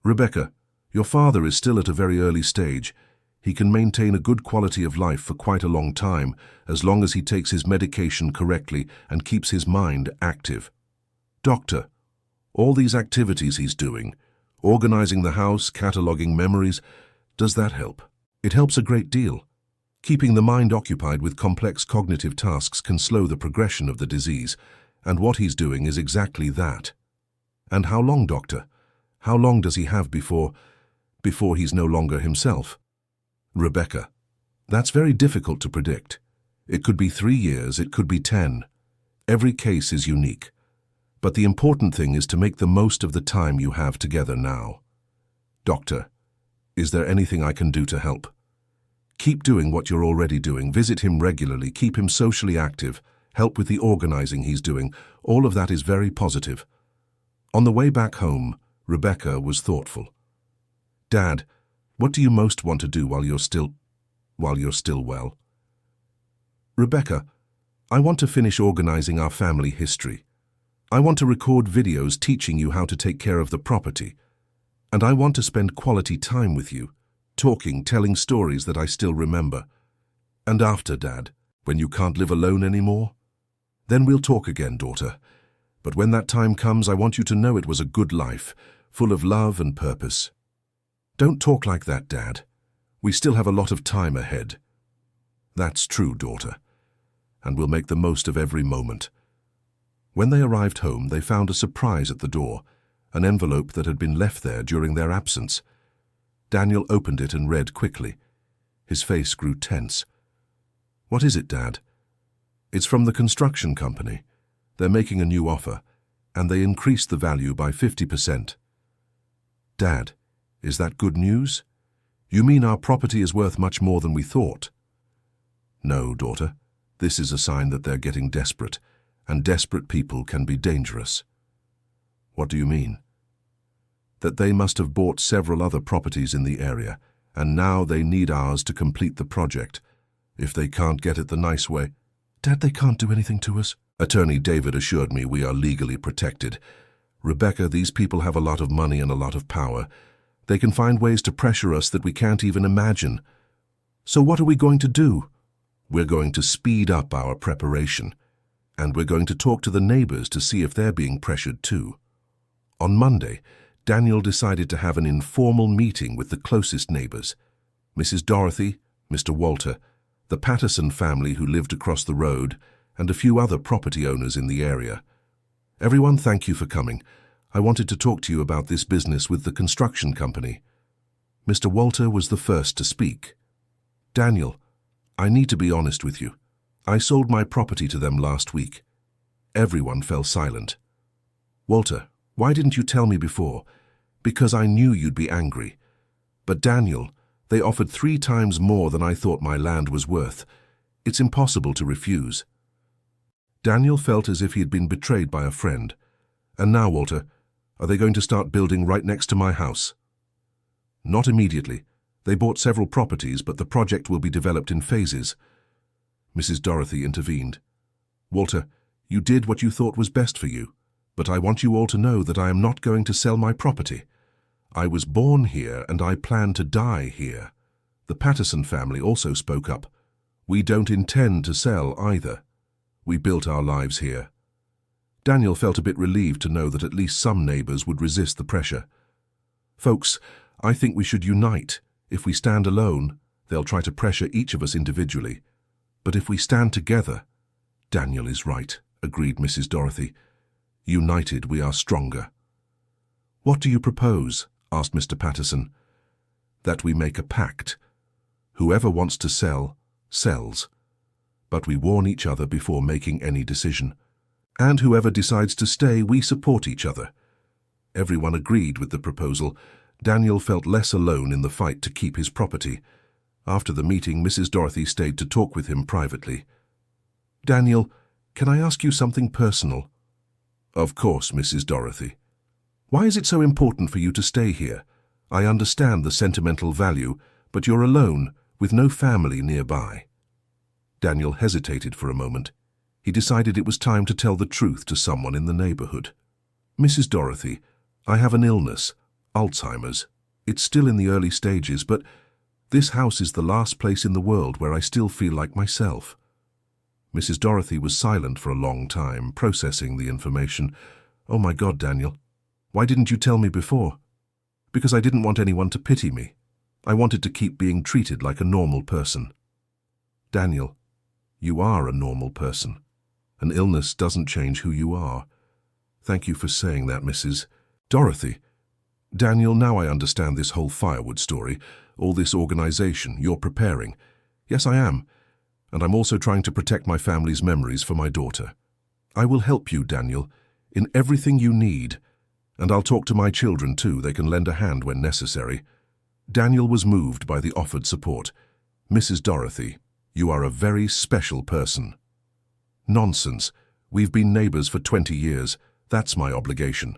Rebecca, your father is still at a very early stage. He can maintain a good quality of life for quite a long time, as long as he takes his medication correctly and keeps his mind active. Doctor, all these activities he's doing, organizing the house, cataloging memories, does that help? It helps a great deal. Keeping the mind occupied with complex cognitive tasks can slow the progression of the disease, and what he's doing is exactly that. And how long, doctor? How long does he have before he's no longer himself? Rebecca, that's very difficult to predict. It could be 3 years, it could be 10. Every case is unique. But the important thing is to make the most of the time you have together now. Doctor, is there anything I can do to help? Keep doing what you're already doing. Visit him regularly, keep him socially active, help with the organizing he's doing. All of that is very positive. On the way back home, Rebecca was thoughtful. Dad, what do you most want to do while you're still well? Rebecca, I want to finish organizing our family history. I want to record videos teaching you how to take care of the property. And I want to spend quality time with you, talking, telling stories that I still remember. And after, Dad, when you can't live alone anymore? Then we'll talk again, daughter. But when that time comes, I want you to know it was a good life, full of love and purpose. Don't talk like that, Dad. We still have a lot of time ahead. That's true, daughter. And we'll make the most of every moment. When they arrived home, they found a surprise at the door, an envelope that had been left there during their absence. Daniel opened it and read quickly. His face grew tense. What is it, Dad? It's from the construction company. They're making a new offer, and they increased the value by 50%. Dad, is that good news? You mean our property is worth much more than we thought? No, daughter. This is a sign that they're getting desperate, and desperate people can be dangerous. What do you mean? That they must have bought several other properties in the area, and now they need ours to complete the project. If they can't get it the nice way. Dad, they can't do anything to us. Attorney David assured me we are legally protected. Rebecca, these people have a lot of money and a lot of power. They can find ways to pressure us that we can't even imagine. So what are we going to do? We're going to speed up our preparation. And we're going to talk to the neighbors to see if they're being pressured too. On Monday, Daniel decided to have an informal meeting with the closest neighbors, Mrs. Dorothy, Mr. Walter, the Patterson family who lived across the road, and a few other property owners in the area. Everyone, thank you for coming. I wanted to talk to you about this business with the construction company. Mr. Walter was the first to speak. Daniel, I need to be honest with you. I sold my property to them last week. Everyone fell silent. Walter, why didn't you tell me before? Because I knew you'd be angry. But Daniel, they offered 3 times more than I thought my land was worth. It's impossible to refuse. Daniel felt as if he had been betrayed by a friend. And now, Walter, are they going to start building right next to my house? Not immediately. They bought several properties, but the project will be developed in phases. Mrs. Dorothy intervened. Walter, you did what you thought was best for you, but I want you all to know that I am not going to sell my property. I was born here and I plan to die here. The Patterson family also spoke up. We don't intend to sell either. We built our lives here. Daniel felt a bit relieved to know that at least some neighbors would resist the pressure. "Folks, I think we should unite. If we stand alone, they'll try to pressure each of us individually. But if we stand together—" "Daniel is right," agreed Mrs. Dorothy. "United, we are stronger." "What do you propose?" asked Mr. Patterson. "That we make a pact. Whoever wants to sell, sells. But we warn each other before making any decision. And whoever decides to stay, we support each other." Everyone agreed with the proposal. Daniel felt less alone in the fight to keep his property. After the meeting, Mrs. Dorothy stayed to talk with him privately. "Daniel, can I ask you something personal?" "Of course, Mrs. Dorothy." "Why is it so important for you to stay here? I understand the sentimental value, but you're alone, with no family nearby." Daniel hesitated for a moment. He decided it was time to tell the truth to someone in the neighborhood. "Mrs. Dorothy, I have an illness, Alzheimer's. It's still in the early stages, but this house is the last place in the world where I still feel like myself." Mrs. Dorothy was silent for a long time, processing the information. "Oh my God, Daniel, why didn't you tell me before?" "Because I didn't want anyone to pity me. I wanted to keep being treated like a normal person." "Daniel, you are a normal person. An illness doesn't change who you are." "Thank you for saying that, Mrs. Dorothy." "Daniel, now I understand this whole firewood story, all this organization you're preparing. Yes, I am. And I'm also trying to protect my family's memories for my daughter. I will help you, Daniel, in everything you need. And I'll talk to my children too. They can lend a hand when necessary." Daniel was moved by the offered support. "Mrs. Dorothy, you are a very special person." "Nonsense. We've been neighbors for 20 years. That's my obligation."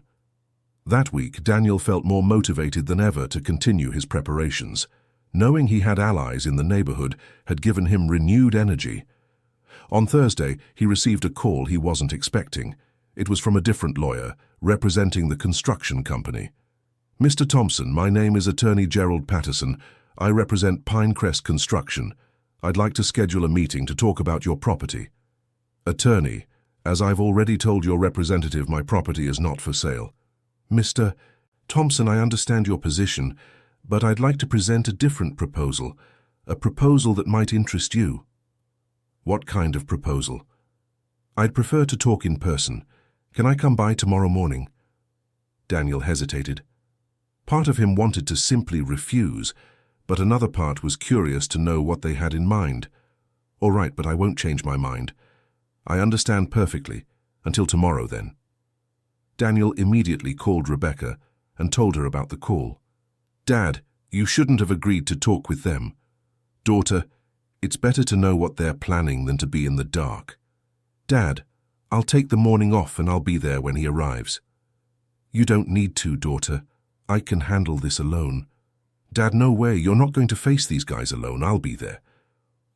That week, Daniel felt more motivated than ever to continue his preparations. Knowing he had allies in the neighborhood had given him renewed energy. On Thursday, he received a call he wasn't expecting. It was from a different lawyer, representing the construction company. "Mr. Thompson, my name is Attorney Gerald Patterson. I represent Pinecrest Construction. I'd like to schedule a meeting to talk about your property." "Attorney, as I've already told your representative, my property is not for sale." "Mr. Thompson, I understand your position, but I'd like to present a different proposal, a proposal that might interest you." "What kind of proposal?" "I'd prefer to talk in person. Can I come by tomorrow morning?" Daniel hesitated. Part of him wanted to simply refuse, but another part was curious to know what they had in mind. "All right, but I won't change my mind. I understand perfectly. Until tomorrow, then." Daniel immediately called Rebecca and told her about the call. "Dad, you shouldn't have agreed to talk with them." "Daughter, it's better to know what they're planning than to be in the dark." "Dad, I'll take the morning off and I'll be there when he arrives." "You don't need to, daughter. I can handle this alone." "Dad, no way. You're not going to face these guys alone. I'll be there."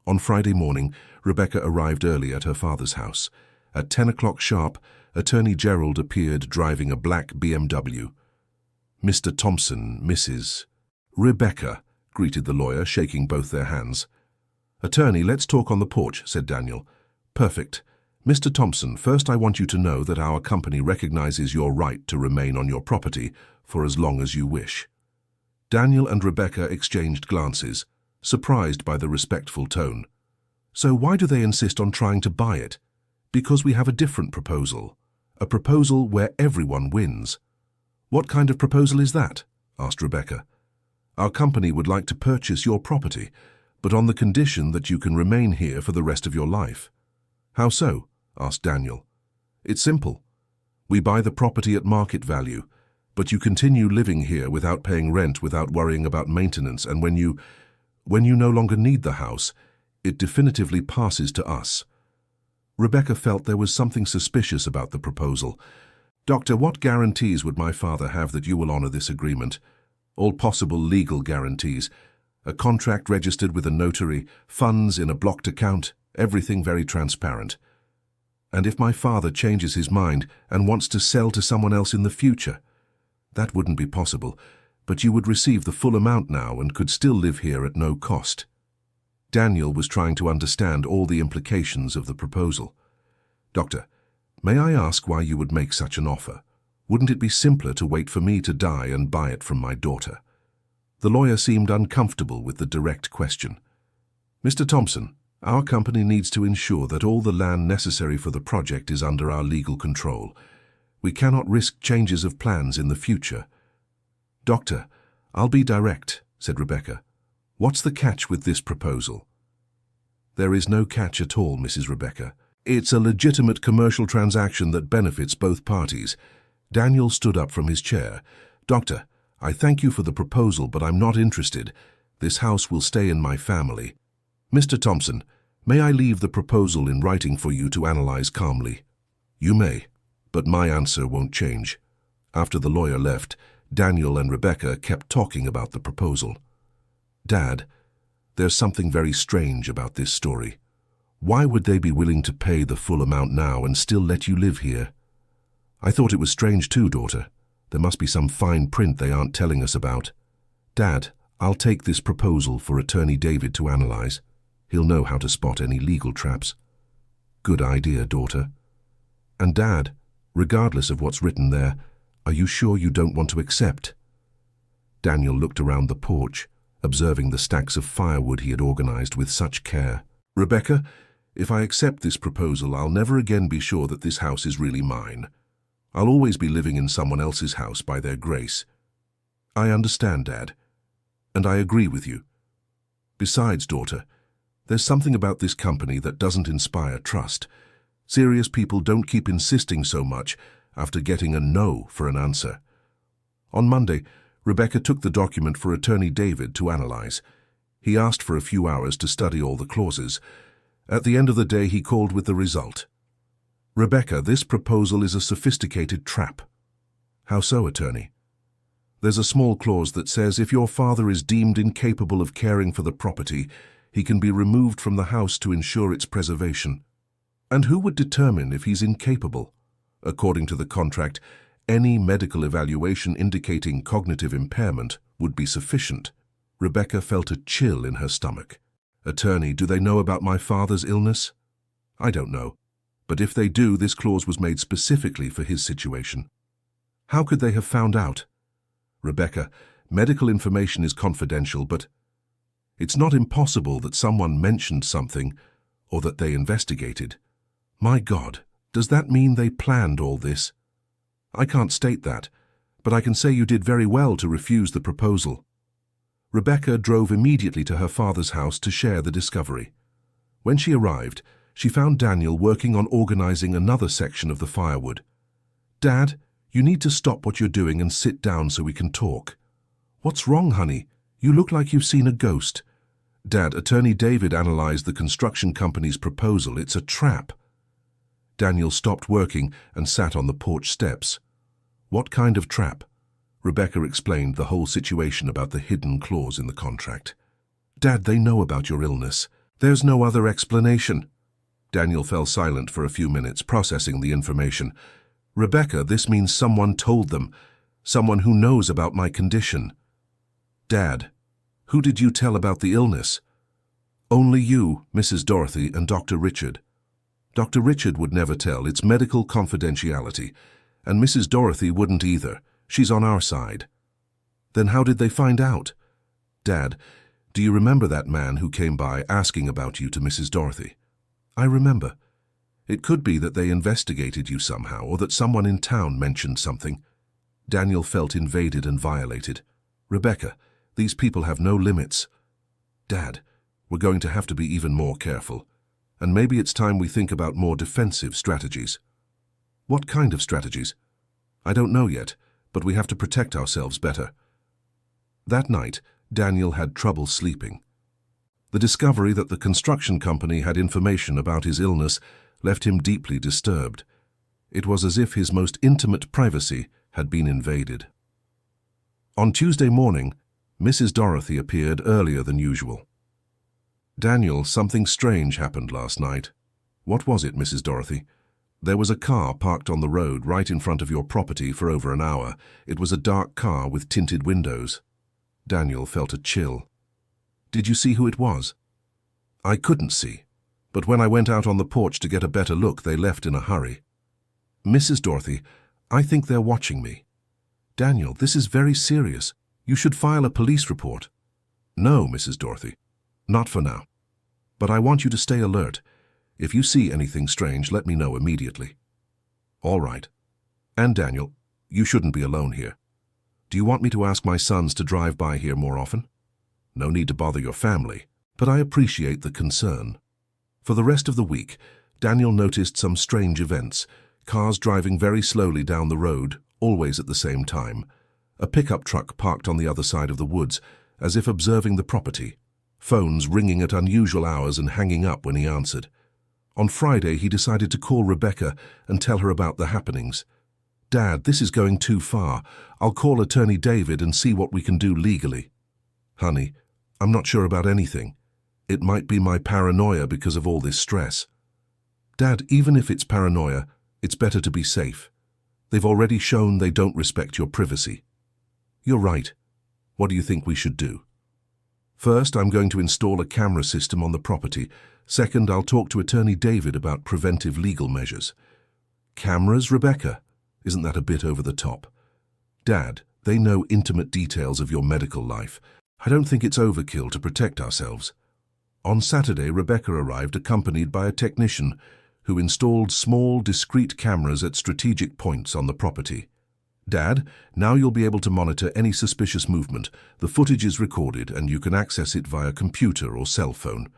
On Friday morning, Rebecca arrived early at her father's house. At 10 o'clock sharp, Attorney Gerald appeared driving a black BMW. "Mr. Thompson, Mrs. Rebecca," greeted the lawyer, shaking both their hands. "Attorney, let's talk on the porch," said Daniel. "Perfect. Mr. Thompson, first I want you to know that our company recognizes your right to remain on your property for as long as you wish." Daniel and Rebecca exchanged glances, surprised by the respectful tone. "So why do they insist on trying to buy it?" "Because we have a different proposal. A proposal where everyone wins." "What kind of proposal is that?" asked Rebecca. "Our company would like to purchase your property, but on the condition that you can remain here for the rest of your life." "How so?" asked Daniel. "It's simple. We buy the property at market value, but you continue living here without paying rent, without worrying about maintenance, and when you no longer need the house, it definitively passes to us." Rebecca felt there was something suspicious about the proposal. "Doctor, what guarantees would my father have that you will honor this agreement?" "All possible legal guarantees. A contract registered with a notary, funds in a blocked account, everything very transparent." "And if my father changes his mind and wants to sell to someone else in the future?" "That wouldn't be possible, but you would receive the full amount now and could still live here at no cost." Daniel was trying to understand all the implications of the proposal. "Doctor, May I ask why you would make such an offer? Wouldn't it be simpler to wait for me to die and buy it from my daughter? The lawyer seemed uncomfortable with the direct question. Mr. Thompson, our company needs to ensure that all the land necessary for the project is under our legal control. We cannot risk changes of plans in the future. Doctor, I'll be direct, said Rebecca. What's the catch with this proposal? There is no catch at all, Mrs. Rebecca. It's a legitimate commercial transaction that benefits both parties. Daniel stood up from his chair. Doctor, I thank you for the proposal, but I'm not interested. This house will stay in my family. Mr. Thompson, may I leave the proposal in writing for you to analyze calmly? You may, but my answer won't change. After the lawyer left, Daniel and Rebecca kept talking about the proposal. Dad, there's something very strange about this story. Why would they be willing to pay the full amount now and still let you live here? I thought it was strange too, daughter. There must be some fine print they aren't telling us about. Dad, I'll take this proposal for Attorney David to analyze. He'll know how to spot any legal traps. Good idea, daughter. And Dad, regardless of what's written there, are you sure you don't want to accept? Daniel looked around the porch, observing the stacks of firewood he had organized with such care. Rebecca, if I accept this proposal, I'll never again be sure that this house is really mine. I'll always be living in someone else's house by their grace. I understand, Dad, and I agree with you. Besides, daughter, there's something about this company that doesn't inspire trust. Serious people don't keep insisting so much after getting a no for an answer. On Monday, Rebecca took the document for Attorney David to analyze. He asked for a few hours to study all the clauses. At the end of the day, he called with the result. Rebecca, this proposal is a sophisticated trap. How so, Attorney? There's a small clause that says if your father is deemed incapable of caring for the property, he can be removed from the house to ensure its preservation. And who would determine if he's incapable? According to the contract, any medical evaluation indicating cognitive impairment would be sufficient. Rebecca felt a chill in her stomach. Attorney, do they know about my father's illness? I don't know, but if they do, this clause was made specifically for his situation. How could they have found out? Rebecca, medical information is confidential, but it's not impossible that someone mentioned something or that they investigated. My God, does that mean they planned all this? I can't state that, but I can say you did very well to refuse the proposal. Rebecca drove immediately to her father's house to share the discovery. When she arrived, she found Daniel working on organizing another section of the firewood. Dad, you need to stop what you're doing and sit down so we can talk. What's wrong, honey? You look like you've seen a ghost. Dad, Attorney David analyzed the construction company's proposal. It's a trap. Daniel stopped working and sat on the porch steps. What kind of trap? Rebecca explained the whole situation about the hidden clause in the contract. Dad, they know about your illness. There's no other explanation. Daniel fell silent for a few minutes, processing the information. Rebecca, this means someone told them. Someone who knows about my condition. Dad, who did you tell about the illness? Only you, Mrs. Dorothy, and Dr. Richard. Dr. Richard would never tell. It's medical confidentiality. And Mrs. Dorothy wouldn't either. She's on our side. Then how did they find out? Dad, do you remember that man who came by asking about you to Mrs. Dorothy? I remember. It could be that they investigated you somehow, or that someone in town mentioned something. Daniel felt invaded and violated. Rebecca, these people have no limits. Dad, we're going to have to be even more careful. And maybe it's time we think about more defensive strategies. What kind of strategies? I don't know yet, but we have to protect ourselves better. That night, Daniel had trouble sleeping. The discovery that the construction company had information about his illness left him deeply disturbed. It was as if his most intimate privacy had been invaded. On Tuesday morning, Mrs. Dorothy appeared earlier than usual. Daniel, something strange happened last night. What was it, Mrs. Dorothy? There was a car parked on the road right in front of your property for over an hour. It was a dark car with tinted windows. Daniel felt a chill. Did you see who it was? I couldn't see, but when I went out on the porch to get a better look, they left in a hurry. Mrs. Dorothy, I think they're watching me. Daniel, this is very serious. You should file a police report. No, Mrs. Dorothy, not for now. But I want you to stay alert. If you see anything strange, let me know immediately. All right. And Daniel, you shouldn't be alone here. Do you want me to ask my sons to drive by here more often? No need to bother your family, but I appreciate the concern. For the rest of the week, Daniel noticed some strange events. Cars driving very slowly down the road, always at the same time. A pickup truck parked on the other side of the woods, as if observing the property. Phones ringing at unusual hours and hanging up when he answered. On Friday, he decided to call Rebecca and tell her about the happenings. Dad, this is going too far. I'll call Attorney David and see what we can do legally. Honey, I'm not sure about anything. It might be my paranoia because of all this stress. Dad, even if it's paranoia, it's better to be safe. They've already shown they don't respect your privacy. You're right. What do you think we should do? First, I'm going to install a camera system on the property. Second, I'll talk to Attorney David about preventive legal measures. Cameras, Rebecca? Isn't that a bit over the top? Dad, they know intimate details of your medical life. I don't think it's overkill to protect ourselves. On Saturday, Rebecca arrived accompanied by a technician who installed small, discrete cameras at strategic points on the property. Dad, now you'll be able to monitor any suspicious movement. The footage is recorded and you can access it via computer or cell phone.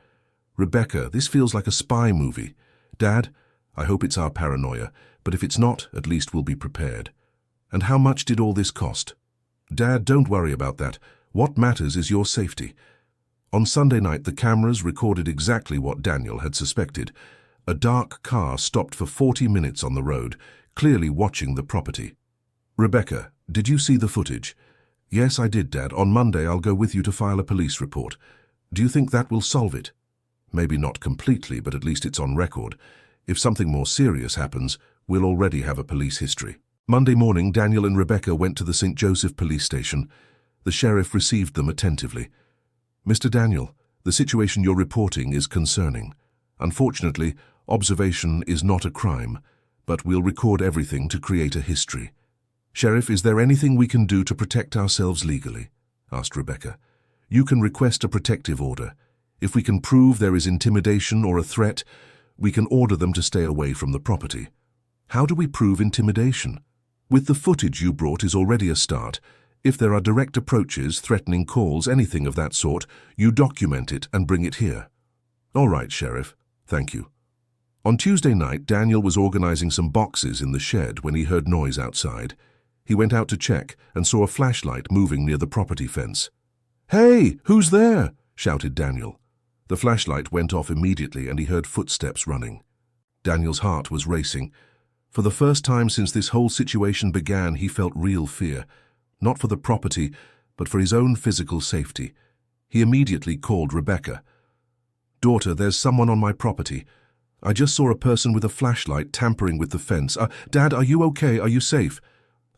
Rebecca, this feels like a spy movie. Dad, I hope it's our paranoia, but if it's not, at least we'll be prepared. And how much did all this cost? Dad, don't worry about that. What matters is your safety. On Sunday night, the cameras recorded exactly what Daniel had suspected. A dark car stopped for 40 minutes on the road, clearly watching the property. Rebecca, did you see the footage? Yes, I did, Dad. On Monday, I'll go with you to file a police report. Do you think that will solve it? Maybe not completely, but at least it's on record. If something more serious happens, we'll already have a police history. Monday morning, Daniel and Rebecca went to the St. Joseph police station. The sheriff received them attentively. Mr. Daniel, the situation you're reporting is concerning. Unfortunately, observation is not a crime, but we'll record everything to create a history. Sheriff, is there anything we can do to protect ourselves legally? Asked Rebecca. You can request a protective order. If we can prove there is intimidation or a threat, we can order them to stay away from the property. How do we prove intimidation? With the footage you brought is already a start. If there are direct approaches, threatening calls, anything of that sort, you document it and bring it here. All right, Sheriff. Thank you. On Tuesday night, Daniel was organizing some boxes in the shed when he heard noise outside. He went out to check and saw a flashlight moving near the property fence. Hey, who's there? Shouted Daniel. The flashlight went off immediately and he heard footsteps running. Daniel's heart was racing. For the first time since this whole situation began, he felt real fear. Not for the property, but for his own physical safety. He immediately called Rebecca. Daughter, there's someone on my property. I just saw a person with a flashlight tampering with the fence. Dad, are you okay? Are you safe?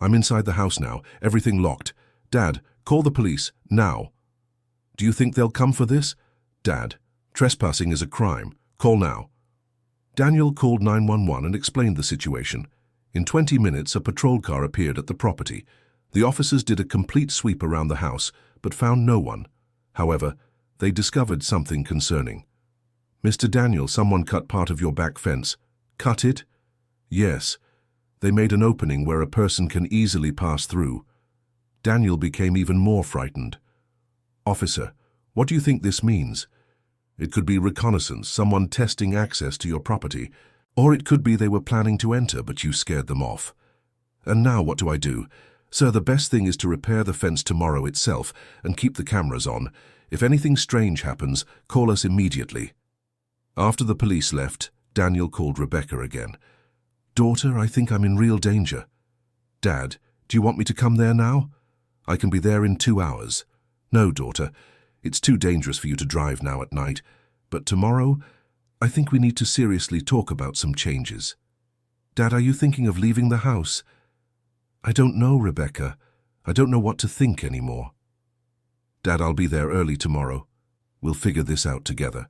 I'm inside the house now, everything locked. Dad, call the police, now. Do you think they'll come for this? Dad, trespassing is a crime. Call now. Daniel called 911 and explained the situation. In 20 minutes, a patrol car appeared at the property. The officers did a complete sweep around the house, but found no one. However, they discovered something concerning. Mr. Daniel, someone cut part of your back fence. Cut it? Yes. They made an opening where a person can easily pass through. Daniel became even more frightened. Officer, what do you think this means? It could be reconnaissance, someone testing access to your property, or it could be they were planning to enter, but you scared them off. And now what do I do? Sir, the best thing is to repair the fence tomorrow itself and keep the cameras on. If anything strange happens, call us immediately. After the police left, Daniel called Rebecca again. Daughter, I think I'm in real danger. Dad, do you want me to come there now? I can be there in 2 hours. No, daughter, it's too dangerous for you to drive now at night. But tomorrow, I think we need to seriously talk about some changes. Dad, are you thinking of leaving the house? I don't know, Rebecca. I don't know what to think anymore. Dad, I'll be there early tomorrow. We'll figure this out together.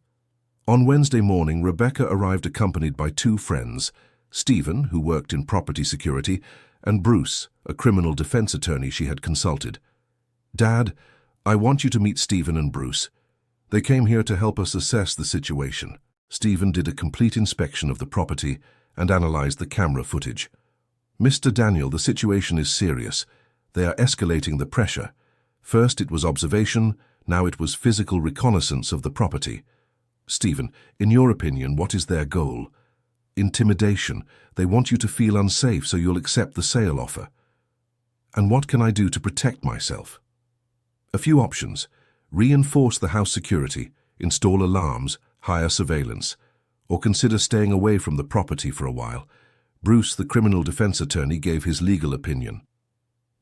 On Wednesday morning, Rebecca arrived accompanied by 2 friends. Stephen, who worked in property security, and Bruce, a criminal defense attorney she had consulted. "Dad, I want you to meet Stephen and Bruce. They came here to help us assess the situation." Stephen did a complete inspection of the property and analyzed the camera footage. "Mr. Daniel, the situation is serious. They are escalating the pressure. First it was observation, now it was physical reconnaissance of the property." "Stephen, in your opinion, what is their goal?" "Intimidation. They want you to feel unsafe so you'll accept the sale offer." "And what can I do to protect myself?" "A few options. Reinforce the house security, install alarms, hire surveillance, or consider staying away from the property for a while." Bruce, the criminal defense attorney, gave his legal opinion.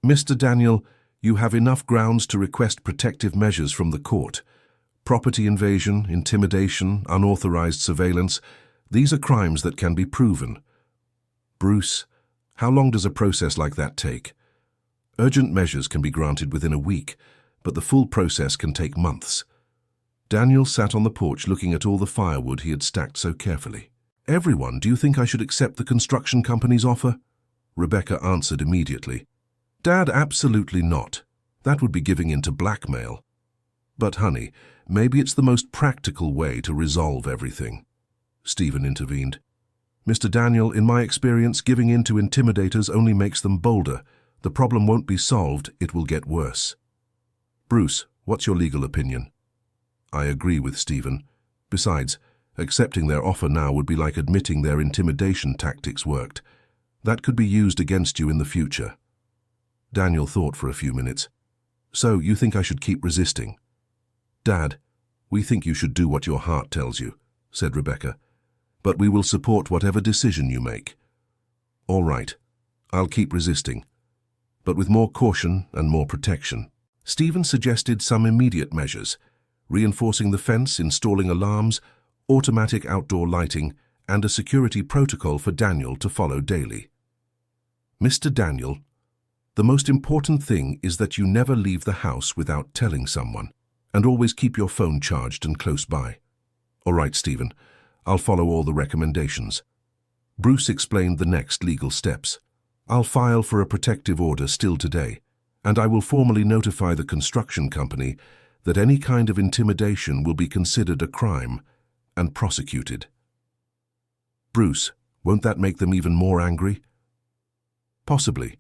"Mr. Daniel, you have enough grounds to request protective measures from the court. Property invasion, intimidation, unauthorized surveillance, these are crimes that can be proven." "Bruce, how long does a process like that take?" "Urgent measures can be granted within a week, but the full process can take months." Daniel sat on the porch looking at all the firewood he had stacked so carefully. "Everyone, do you think I should accept the construction company's offer?" Rebecca answered immediately. "Dad, absolutely not. That would be giving in to blackmail." "But honey, maybe it's the most practical way to resolve everything." Stephen intervened. "Mr. Daniel, in my experience, giving in to intimidators only makes them bolder. The problem won't be solved, it will get worse." "Bruce, what's your legal opinion?" "I agree with Stephen. Besides, accepting their offer now would be like admitting their intimidation tactics worked. That could be used against you in the future." Daniel thought for a few minutes. "So, you think I should keep resisting?" "Dad, we think you should do what your heart tells you," said Rebecca. "But we will support whatever decision you make." "All right, I'll keep resisting, but with more caution and more protection." Stephen suggested some immediate measures: reinforcing the fence, installing alarms, automatic outdoor lighting, and a security protocol for Daniel to follow daily. "Mr. Daniel, the most important thing is that you never leave the house without telling someone, and always keep your phone charged and close by." "All right, Stephen, I'll follow all the recommendations." Bruce explained the next legal steps. "I'll file for a protective order still today, and I will formally notify the construction company that any kind of intimidation will be considered a crime and prosecuted." "Bruce, won't that make them even more angry?" "Possibly,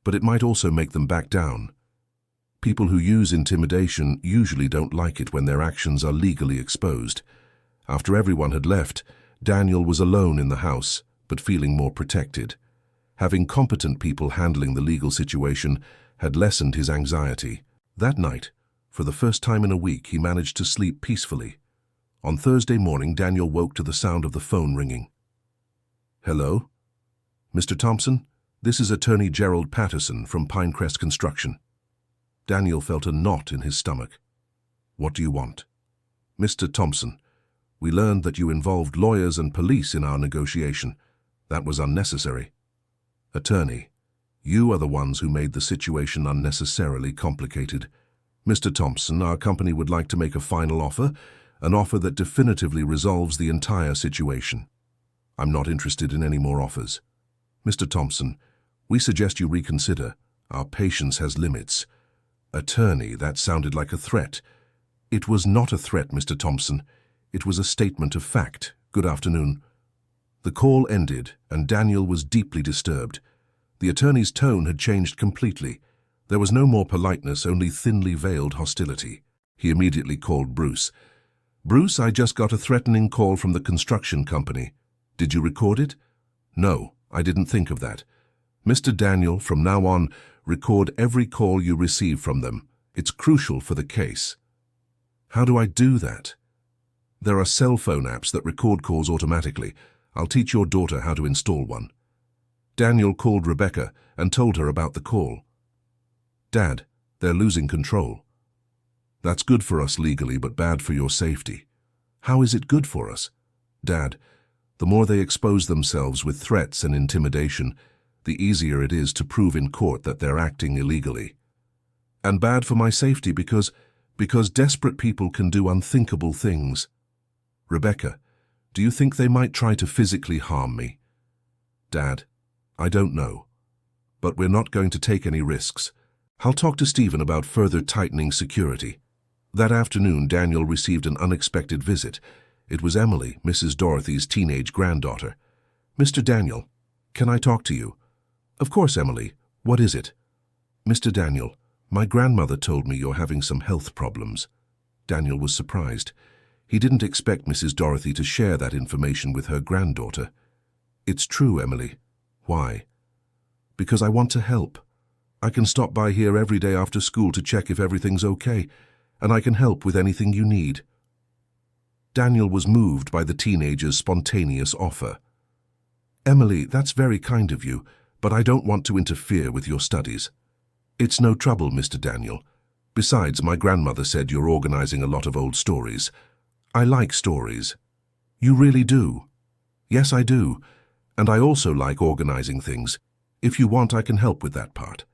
but it might also make them back down. People who use intimidation usually don't like it when their actions are legally exposed." After everyone had left, Daniel was alone in the house, but feeling more protected. Having competent people handling the legal situation had lessened his anxiety. That night, for the first time in a week, he managed to sleep peacefully. On Thursday morning, Daniel woke to the sound of the phone ringing. "Hello? Mr. Thompson, this is attorney Gerald Patterson from Pinecrest Construction." Daniel felt a knot in his stomach. "What do you want?" "Mr. Thompson, we learned that you involved lawyers and police in our negotiation. That was unnecessary." "Attorney, you are the ones who made the situation unnecessarily complicated. Mr. Thompson, our company would like to make a final offer, an offer that definitively resolves the entire situation." "I'm not interested in any more offers." "Mr. Thompson, we suggest you reconsider. Our patience has limits." "Attorney, that sounded like a threat." "It was not a threat, Mr. Thompson. It was a statement of fact. Good afternoon." The call ended, and Daniel was deeply disturbed. The attorney's tone had changed completely. There was no more politeness, only thinly veiled hostility. He immediately called Bruce. "Bruce, I just got a threatening call from the construction company. Did you record it?" "No, I didn't think of that." "Mr. Daniel, from now on, record every call you receive from them. It's crucial for the case." "How do I do that?" "There are cell phone apps that record calls automatically. I'll teach your daughter how to install one." Daniel called Rebecca and told her about the call. "Dad, they're losing control." "That's good for us legally, but bad for your safety." "How is it good for us?" "Dad, the more they expose themselves with threats and intimidation, the easier it is to prove in court that they're acting illegally." "And bad for my safety because desperate people can do unthinkable things." "Rebecca, do you think they might try to physically harm me?" Dad, I don't know. But we're not going to take any risks. I'll talk to Stephen about further tightening security. That afternoon, Daniel received an unexpected visit. It was Emily, Mrs. Dorothy's teenage granddaughter. Mr. Daniel, can I talk to you? Of course, Emily. What is it? Mr. Daniel, my grandmother told me you're having some health problems. Daniel was surprised. He didn't expect Mrs. Dorothy to share that information with her granddaughter. It's true, Emily. Why? Because I want to help. I can stop by here every day after school to check if everything's okay, and I can help with anything you need. Daniel was moved by the teenager's spontaneous offer. Emily, that's very kind of you, but I don't want to interfere with your studies. It's no trouble, Mr. Daniel. Besides, my grandmother said you're organizing a lot of old stories. I like stories. You really do? Yes, I do. And I also like organizing things. If you want, I can help with that part.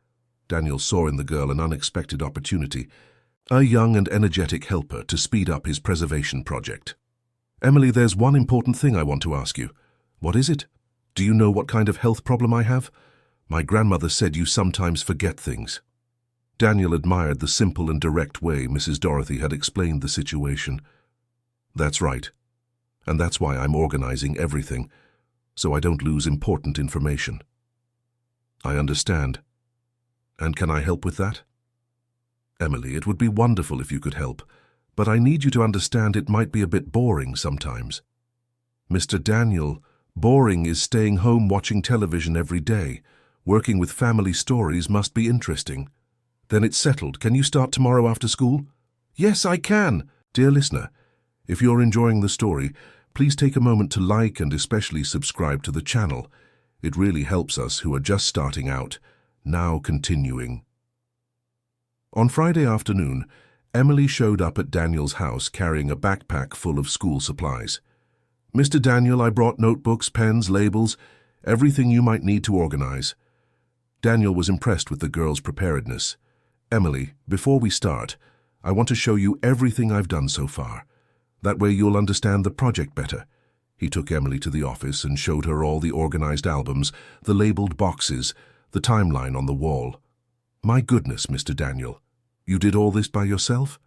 Daniel saw in the girl an unexpected opportunity, a young and energetic helper to speed up his preservation project. Emily, there's one important thing I want to ask you. What is it? Do you know what kind of health problem I have? My grandmother said you sometimes forget things. Daniel admired the simple and direct way Mrs. Dorothy had explained the situation. That's right. And that's why I'm organizing everything, so I don't lose important information. I understand. And can I help with that? Emily, it would be wonderful if you could help, but I need you to understand it might be a bit boring sometimes. Mr. Daniel, boring is staying home watching television every day. Working with family stories must be interesting. Then it's settled. Can you start tomorrow after school? Yes, I can. Dear listener, if you're enjoying the story, please take a moment to like and especially subscribe to the channel. It really helps us who are just starting out. Now continuing. On Friday afternoon, Emily showed up at Daniel's house carrying a backpack full of school supplies. Mr. Daniel, I brought notebooks, pens, labels, everything you might need to organize. Daniel was impressed with the girl's preparedness. Emily, before we start, I want to show you everything I've done so far. That way you'll understand the project better. He took Emily to the office and showed her all the organized albums, the labeled boxes, the timeline on the wall. My goodness, Mr. Daniel, you did all this by yourself?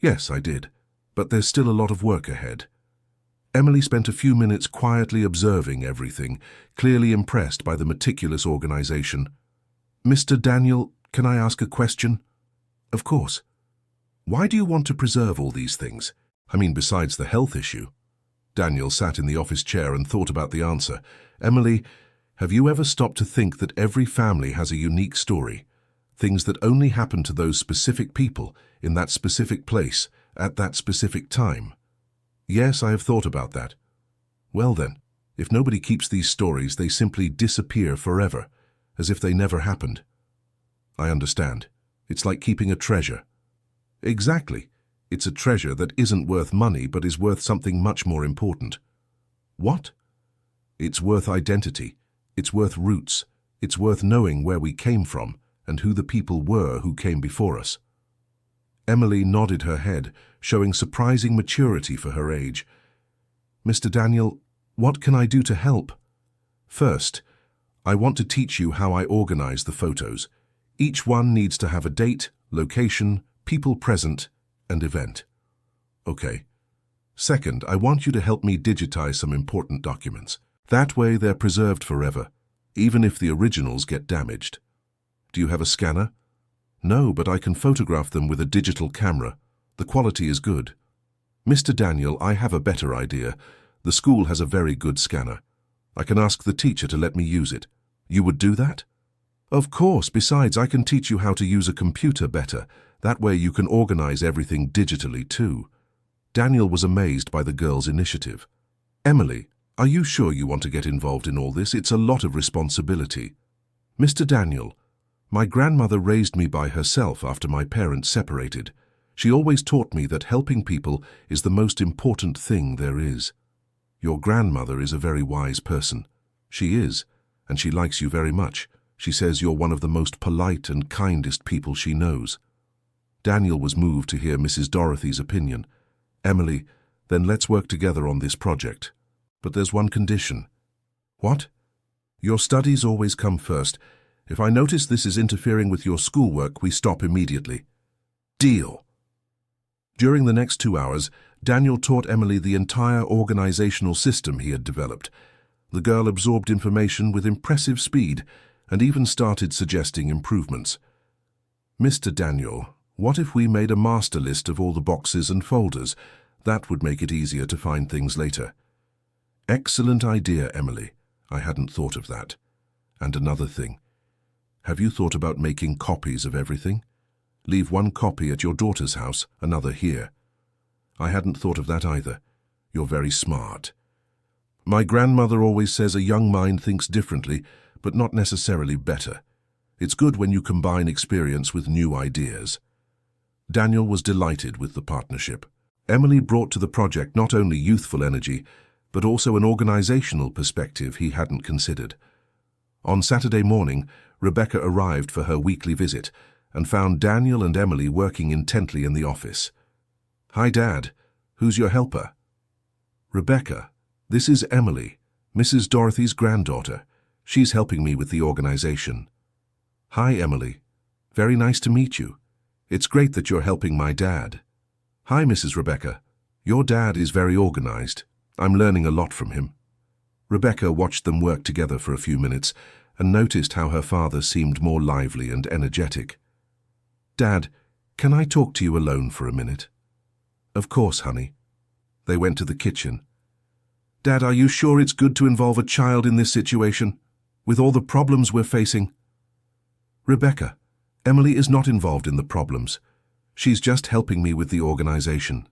Yes, I did, but there's still a lot of work ahead. Emily spent a few minutes quietly observing everything, clearly impressed by the meticulous organization. Mr. Daniel, can I ask a question? Of course. Why do you want to preserve all these things? I mean, besides the health issue. Daniel sat in the office chair and thought about the answer. Emily, have you ever stopped to think that every family has a unique story? Things that only happen to those specific people, in that specific place, at that specific time? Yes, I have thought about that. Well then, if nobody keeps these stories, they simply disappear forever, as if they never happened. I understand. It's like keeping a treasure. Exactly. It's a treasure that isn't worth money but is worth something much more important. What? It's worth identity. It's worth roots. It's worth knowing where we came from and who the people were who came before us. Emily nodded her head, showing surprising maturity for her age. Mr. Daniel, what can I do to help? First, I want to teach you how I organize the photos. Each one needs to have a date, location, people present, and event. Okay. Second, I want you to help me digitize some important documents. That way they're preserved forever, even if the originals get damaged. Do you have a scanner? No, but I can photograph them with a digital camera. The quality is good. Mr. Daniel, I have a better idea. The school has a very good scanner. I can ask the teacher to let me use it. You would do that? Of course. Besides, I can teach you how to use a computer better. That way you can organize everything digitally too. Daniel was amazed by the girl's initiative. Emily, are you sure you want to get involved in all this? It's a lot of responsibility. Mr. Daniel, my grandmother raised me by herself after my parents separated. She always taught me that helping people is the most important thing there is. Your grandmother is a very wise person. She is, and she likes you very much. She says you're one of the most polite and kindest people she knows. Daniel was moved to hear Mrs. Dorothy's opinion. Emily, then let's work together on this project. But there's one condition. What? Your studies always come first. If I notice this is interfering with your schoolwork, we stop immediately. Deal. During the next 2 hours, Daniel taught Emily the entire organizational system he had developed. The girl absorbed information with impressive speed and even started suggesting improvements. Mr. Daniel, what if we made a master list of all the boxes and folders? That would make it easier to find things later. Excellent idea, Emily. I hadn't thought of that. And another thing. Have you thought about making copies of everything? Leave one copy at your daughter's house, another here. I hadn't thought of that either. You're very smart. My grandmother always says a young mind thinks differently, but not necessarily better. It's good when you combine experience with new ideas. Daniel was delighted with the partnership. Emily brought to the project not only youthful energy, but also an organizational perspective he hadn't considered. On Saturday morning, Rebecca arrived for her weekly visit and found Daniel and Emily working intently in the office. Hi, Dad. Who's your helper? Rebecca, this is Emily, Mrs. Dorothy's granddaughter. She's helping me with the organization. Hi, Emily. Very nice to meet you. It's great that you're helping my dad. Hi, Mrs. Rebecca. Your dad is very organized. I'm learning a lot from him. Rebecca watched them work together for a few minutes and noticed how her father seemed more lively and energetic. Dad, can I talk to you alone for a minute? Of course, honey. They went to the kitchen. Dad, are you sure it's good to involve a child in this situation, with all the problems we're facing? Rebecca, Emily is not involved in the problems. She's just helping me with the organization.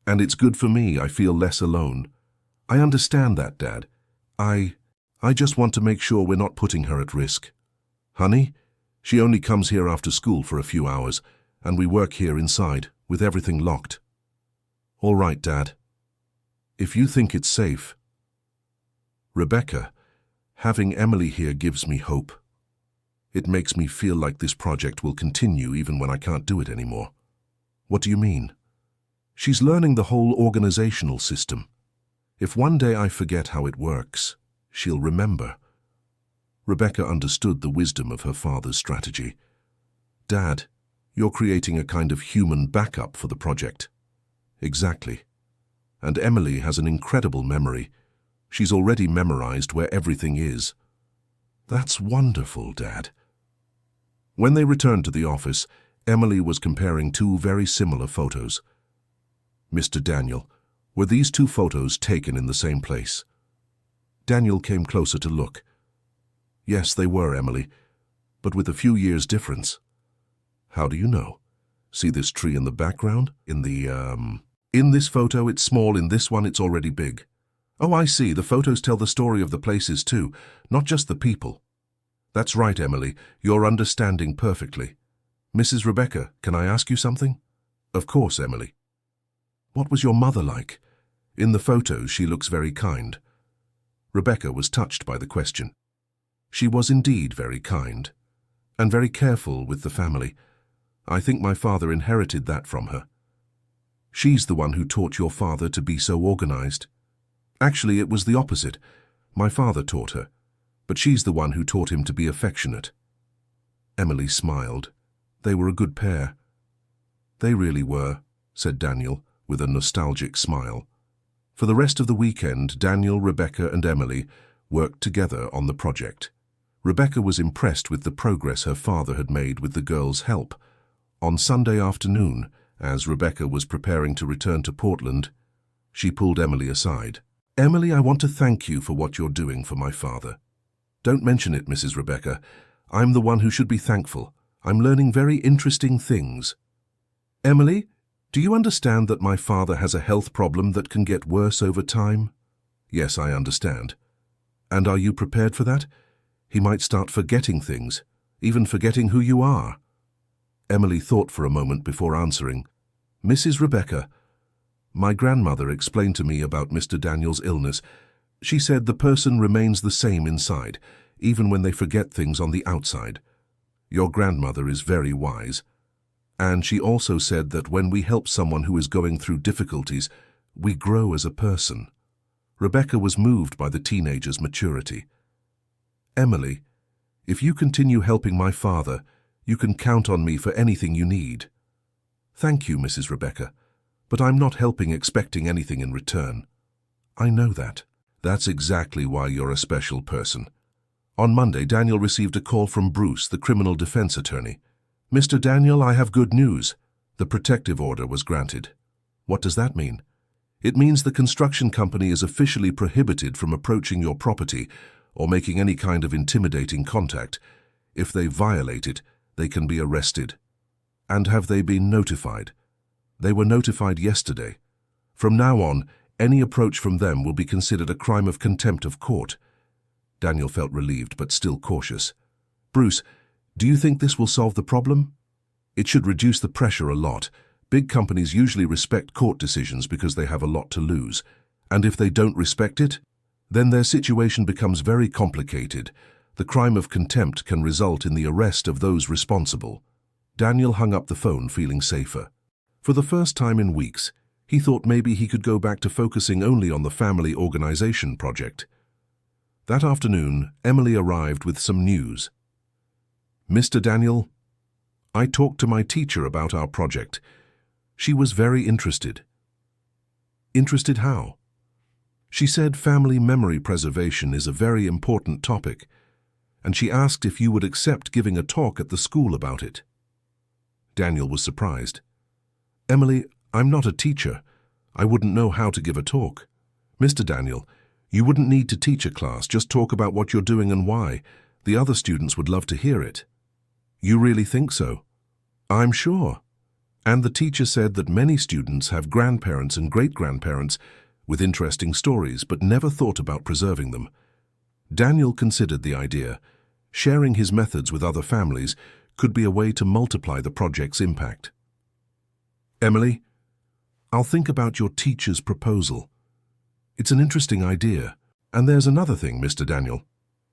And it's good for me. I feel less alone. I understand that, Dad. I just want to make sure we're not putting her at risk. Honey, she only comes here after school for a few hours, and we work here inside, with everything locked. All right, Dad. If you think it's safe. Rebecca, having Emily here gives me hope. It makes me feel like this project will continue even when I can't do it anymore. What do you mean? She's learning the whole organizational system. If one day I forget how it works, she'll remember. Rebecca understood the wisdom of her father's strategy. Dad, you're creating a kind of human backup for the project. Exactly. And Emily has an incredible memory. She's already memorized where everything is. That's wonderful, Dad. When they returned to the office, Emily was comparing two very similar photos. Mr. Daniel, were these two photos taken in the same place? Daniel came closer to look. Yes, they were, Emily, but with a few years' difference. How do you know? See this tree in the background? In this photo it's small, in this one it's already big. Oh, I see. The photos tell the story of the places too, not just the people. That's right, Emily. You're understanding perfectly. Mrs. Rebecca, can I ask you something? Of course, Emily. What was your mother like? In the photos, she looks very kind. Rebecca was touched by the question. She was indeed very kind, and very careful with the family. I think my father inherited that from her. She's the one who taught your father to be so organized. Actually, it was the opposite. My father taught her, but she's the one who taught him to be affectionate. Emily smiled. They were a good pair. They really were, said Daniel, with a nostalgic smile. For the rest of the weekend, Daniel, Rebecca, and Emily worked together on the project. Rebecca was impressed with the progress her father had made with the girls' help. On Sunday afternoon, as Rebecca was preparing to return to Portland, she pulled Emily aside. Emily, I want to thank you for what you're doing for my father. Don't mention it, Mrs. Rebecca. I'm the one who should be thankful. I'm learning very interesting things. Emily, do you understand that my father has a health problem that can get worse over time? Yes, I understand. And are you prepared for that? He might start forgetting things, even forgetting who you are. Emily thought for a moment before answering. Mrs. Rebecca, my grandmother explained to me about Mr. Daniel's illness. She said the person remains the same inside, even when they forget things on the outside. Your grandmother is very wise. And she also said that when we help someone who is going through difficulties, we grow as a person. Rebecca was moved by the teenager's maturity. Emily, if you continue helping my father, you can count on me for anything you need. Thank you, Mrs. Rebecca, but I'm not helping expecting anything in return. I know that. That's exactly why you're a special person. On Monday, Daniel received a call from Bruce, the criminal defense attorney. Mr. Daniel, I have good news. The protective order was granted. What does that mean? It means the construction company is officially prohibited from approaching your property or making any kind of intimidating contact. If they violate it, they can be arrested. And have they been notified? They were notified yesterday. From now on, any approach from them will be considered a crime of contempt of court. Daniel felt relieved but still cautious. Bruce, do you think this will solve the problem? It should reduce the pressure a lot. Big companies usually respect court decisions because they have a lot to lose. And if they don't respect it, then their situation becomes very complicated. The crime of contempt can result in the arrest of those responsible. Daniel hung up the phone feeling safer. For the first time in weeks, he thought maybe he could go back to focusing only on the family organization project. That afternoon, Emily arrived with some news. Mr. Daniel, I talked to my teacher about our project. She was very interested. Interested how? She said family memory preservation is a very important topic, and she asked if you would accept giving a talk at the school about it. Daniel was surprised. Emily, I'm not a teacher. I wouldn't know how to give a talk. Mr. Daniel, you wouldn't need to teach a class, just talk about what you're doing and why. The other students would love to hear it. You really think so? I'm sure. And the teacher said that many students have grandparents and great-grandparents with interesting stories but never thought about preserving them. Daniel considered the idea. Sharing his methods with other families could be a way to multiply the project's impact. Emily, I'll think about your teacher's proposal. It's an interesting idea. And there's another thing, Mr. Daniel.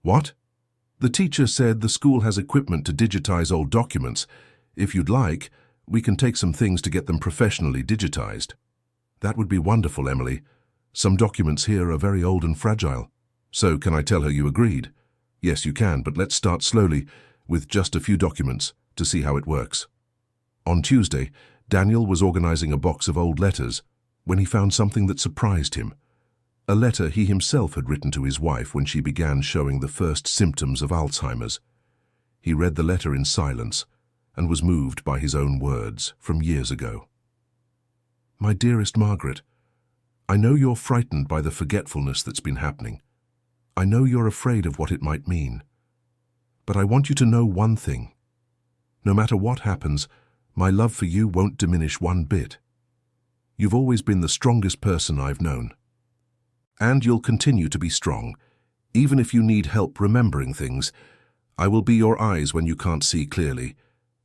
What? The teacher said the school has equipment to digitize old documents. If you'd like, we can take some things to get them professionally digitized. That would be wonderful, Emily. Some documents here are very old and fragile. So can I tell her you agreed? Yes, you can, but let's start slowly with just a few documents to see how it works. On Tuesday, Daniel was organizing a box of old letters when he found something that surprised him. A letter he himself had written to his wife when she began showing the first symptoms of Alzheimer's. He read the letter in silence and was moved by his own words from years ago. My dearest Margaret, I know you're frightened by the forgetfulness that's been happening. I know you're afraid of what it might mean. But I want you to know one thing. No matter what happens, my love for you won't diminish one bit. You've always been the strongest person I've known. And you'll continue to be strong, even if you need help remembering things. I will be your eyes when you can't see clearly,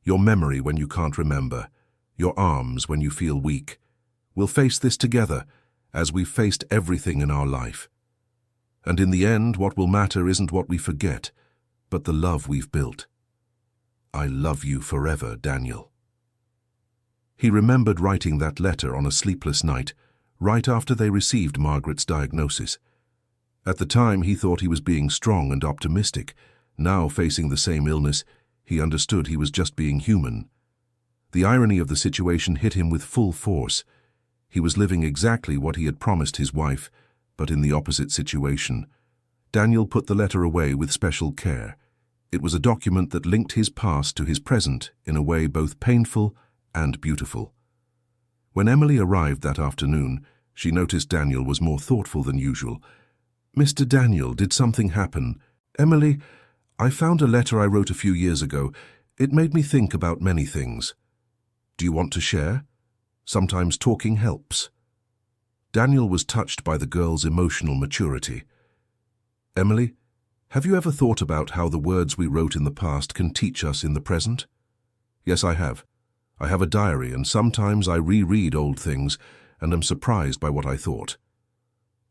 your memory when you can't remember, your arms when you feel weak. We'll face this together, as we've faced everything in our life. And in the end, what will matter isn't what we forget, but the love we've built. I love you forever, Daniel. He remembered writing that letter on a sleepless night, right after they received Margaret's diagnosis. At the time, he thought he was being strong and optimistic. Now, facing the same illness, he understood he was just being human. The irony of the situation hit him with full force. He was living exactly what he had promised his wife, but in the opposite situation. Daniel put the letter away with special care. It was a document that linked his past to his present in a way both painful and beautiful. When Emily arrived that afternoon, she noticed Daniel was more thoughtful than usual. Mr. Daniel, did something happen? Emily, I found a letter I wrote a few years ago. It made me think about many things. Do you want to share? Sometimes talking helps. Daniel was touched by the girl's emotional maturity. Emily, have you ever thought about how the words we wrote in the past can teach us in the present? Yes, I have. I have a diary, and sometimes I reread old things and am surprised by what I thought.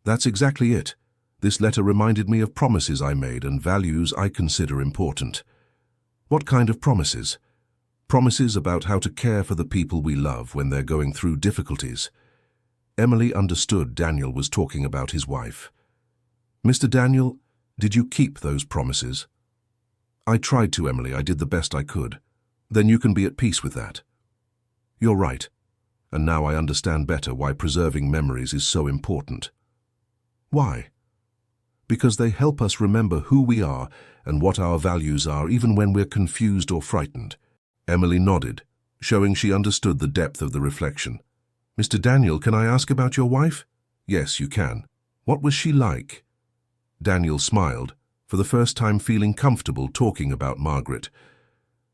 That's exactly it. This letter reminded me of promises I made and values I consider important. What kind of promises? Promises about how to care for the people we love when they're going through difficulties. Emily understood Daniel was talking about his wife. Mr. Daniel, Did you keep those promises? I tried to, Emily. I did the best I could. Then you can be at peace with that. You're right. And now I understand better why preserving memories is so important. Why? Because they help us remember who we are and what our values are, even when we're confused or frightened. Emily nodded, showing she understood the depth of the reflection. Mr. Daniel, can I ask about your wife? Yes, you can. What was she like? Daniel smiled, for the first time feeling comfortable talking about Margaret.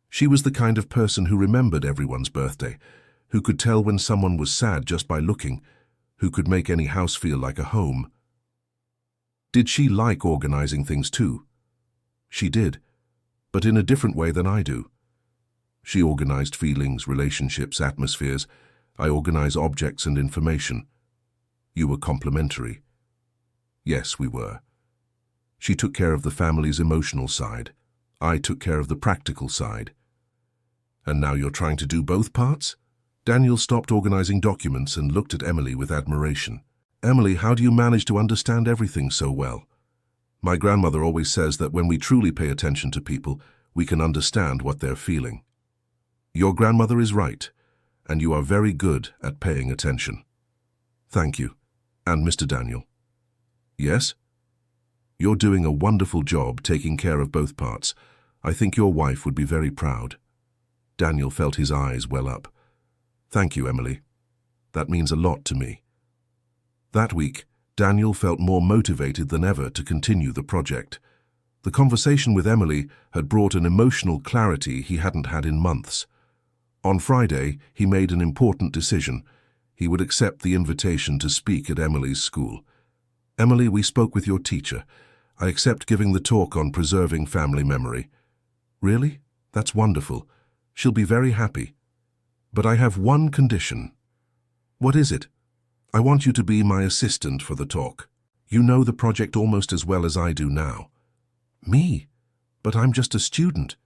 She was the kind of person who remembered everyone's birthday, who could tell when someone was sad just by looking, who could make any house feel like a home. Did she like organizing things too? She did, but in a different way than I do. She organized feelings, relationships, atmospheres. I organize objects and information. You were complementary. Yes, we were. She took care of the family's emotional side. I took care of the practical side. And now you're trying to do both parts? Daniel stopped organizing documents and looked at Emily with admiration. Emily, how do you manage to understand everything so well? My grandmother always says that when we truly pay attention to people, we can understand what they're feeling. Your grandmother is right, and you are very good at paying attention. Thank you. And Mr. Daniel? Yes? You're doing a wonderful job taking care of both parts. I think your wife would be very proud. Daniel felt his eyes well up. Thank you, Emily. That means a lot to me. That week, Daniel felt more motivated than ever to continue the project. The conversation with Emily had brought an emotional clarity he hadn't had in months. On Friday, he made an important decision. He would accept the invitation to speak at Emily's school. Emily, we spoke with your teacher. I accept giving the talk on preserving family memory. Really? That's wonderful. She'll be very happy. But I have one condition. What is it? I want you to be my assistant for the talk. You know the project almost as well as I do now. Me? But I'm just a student.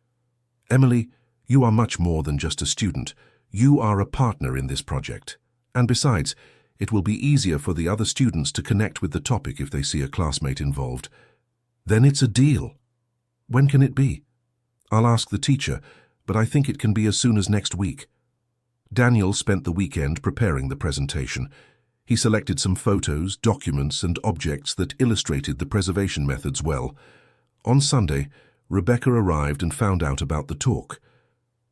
Emily, you are much more than just a student. You are a partner in this project. And besides, it will be easier for the other students to connect with the topic if they see a classmate involved. Then it's a deal. When can it be? I'll ask the teacher, but I think it can be as soon as next week. Daniel spent the weekend preparing the presentation. He selected some photos, documents, and objects that illustrated the preservation methods well. On Sunday, Rebecca arrived and found out about the talk.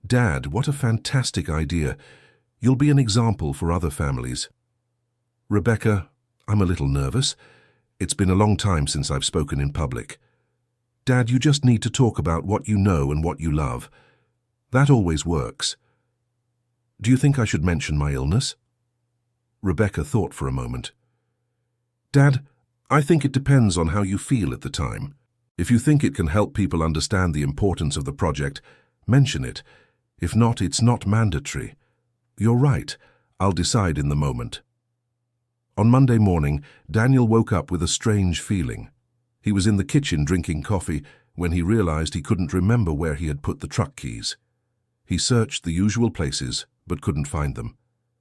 Dad, what a fantastic idea. You'll be an example for other families. Rebecca, I'm a little nervous. It's been a long time since I've spoken in public. Dad, you just need to talk about what you know and what you love. That always works. Do you think I should mention my illness? Rebecca thought for a moment. Dad, I think it depends on how you feel at the time. If you think it can help people understand the importance of the project, mention it. If not, it's not mandatory. You're right. I'll decide in the moment. On Monday morning, Daniel woke up with a strange feeling. He was in the kitchen drinking coffee when he realized he couldn't remember where he had put the truck keys. He searched the usual places, but couldn't find them.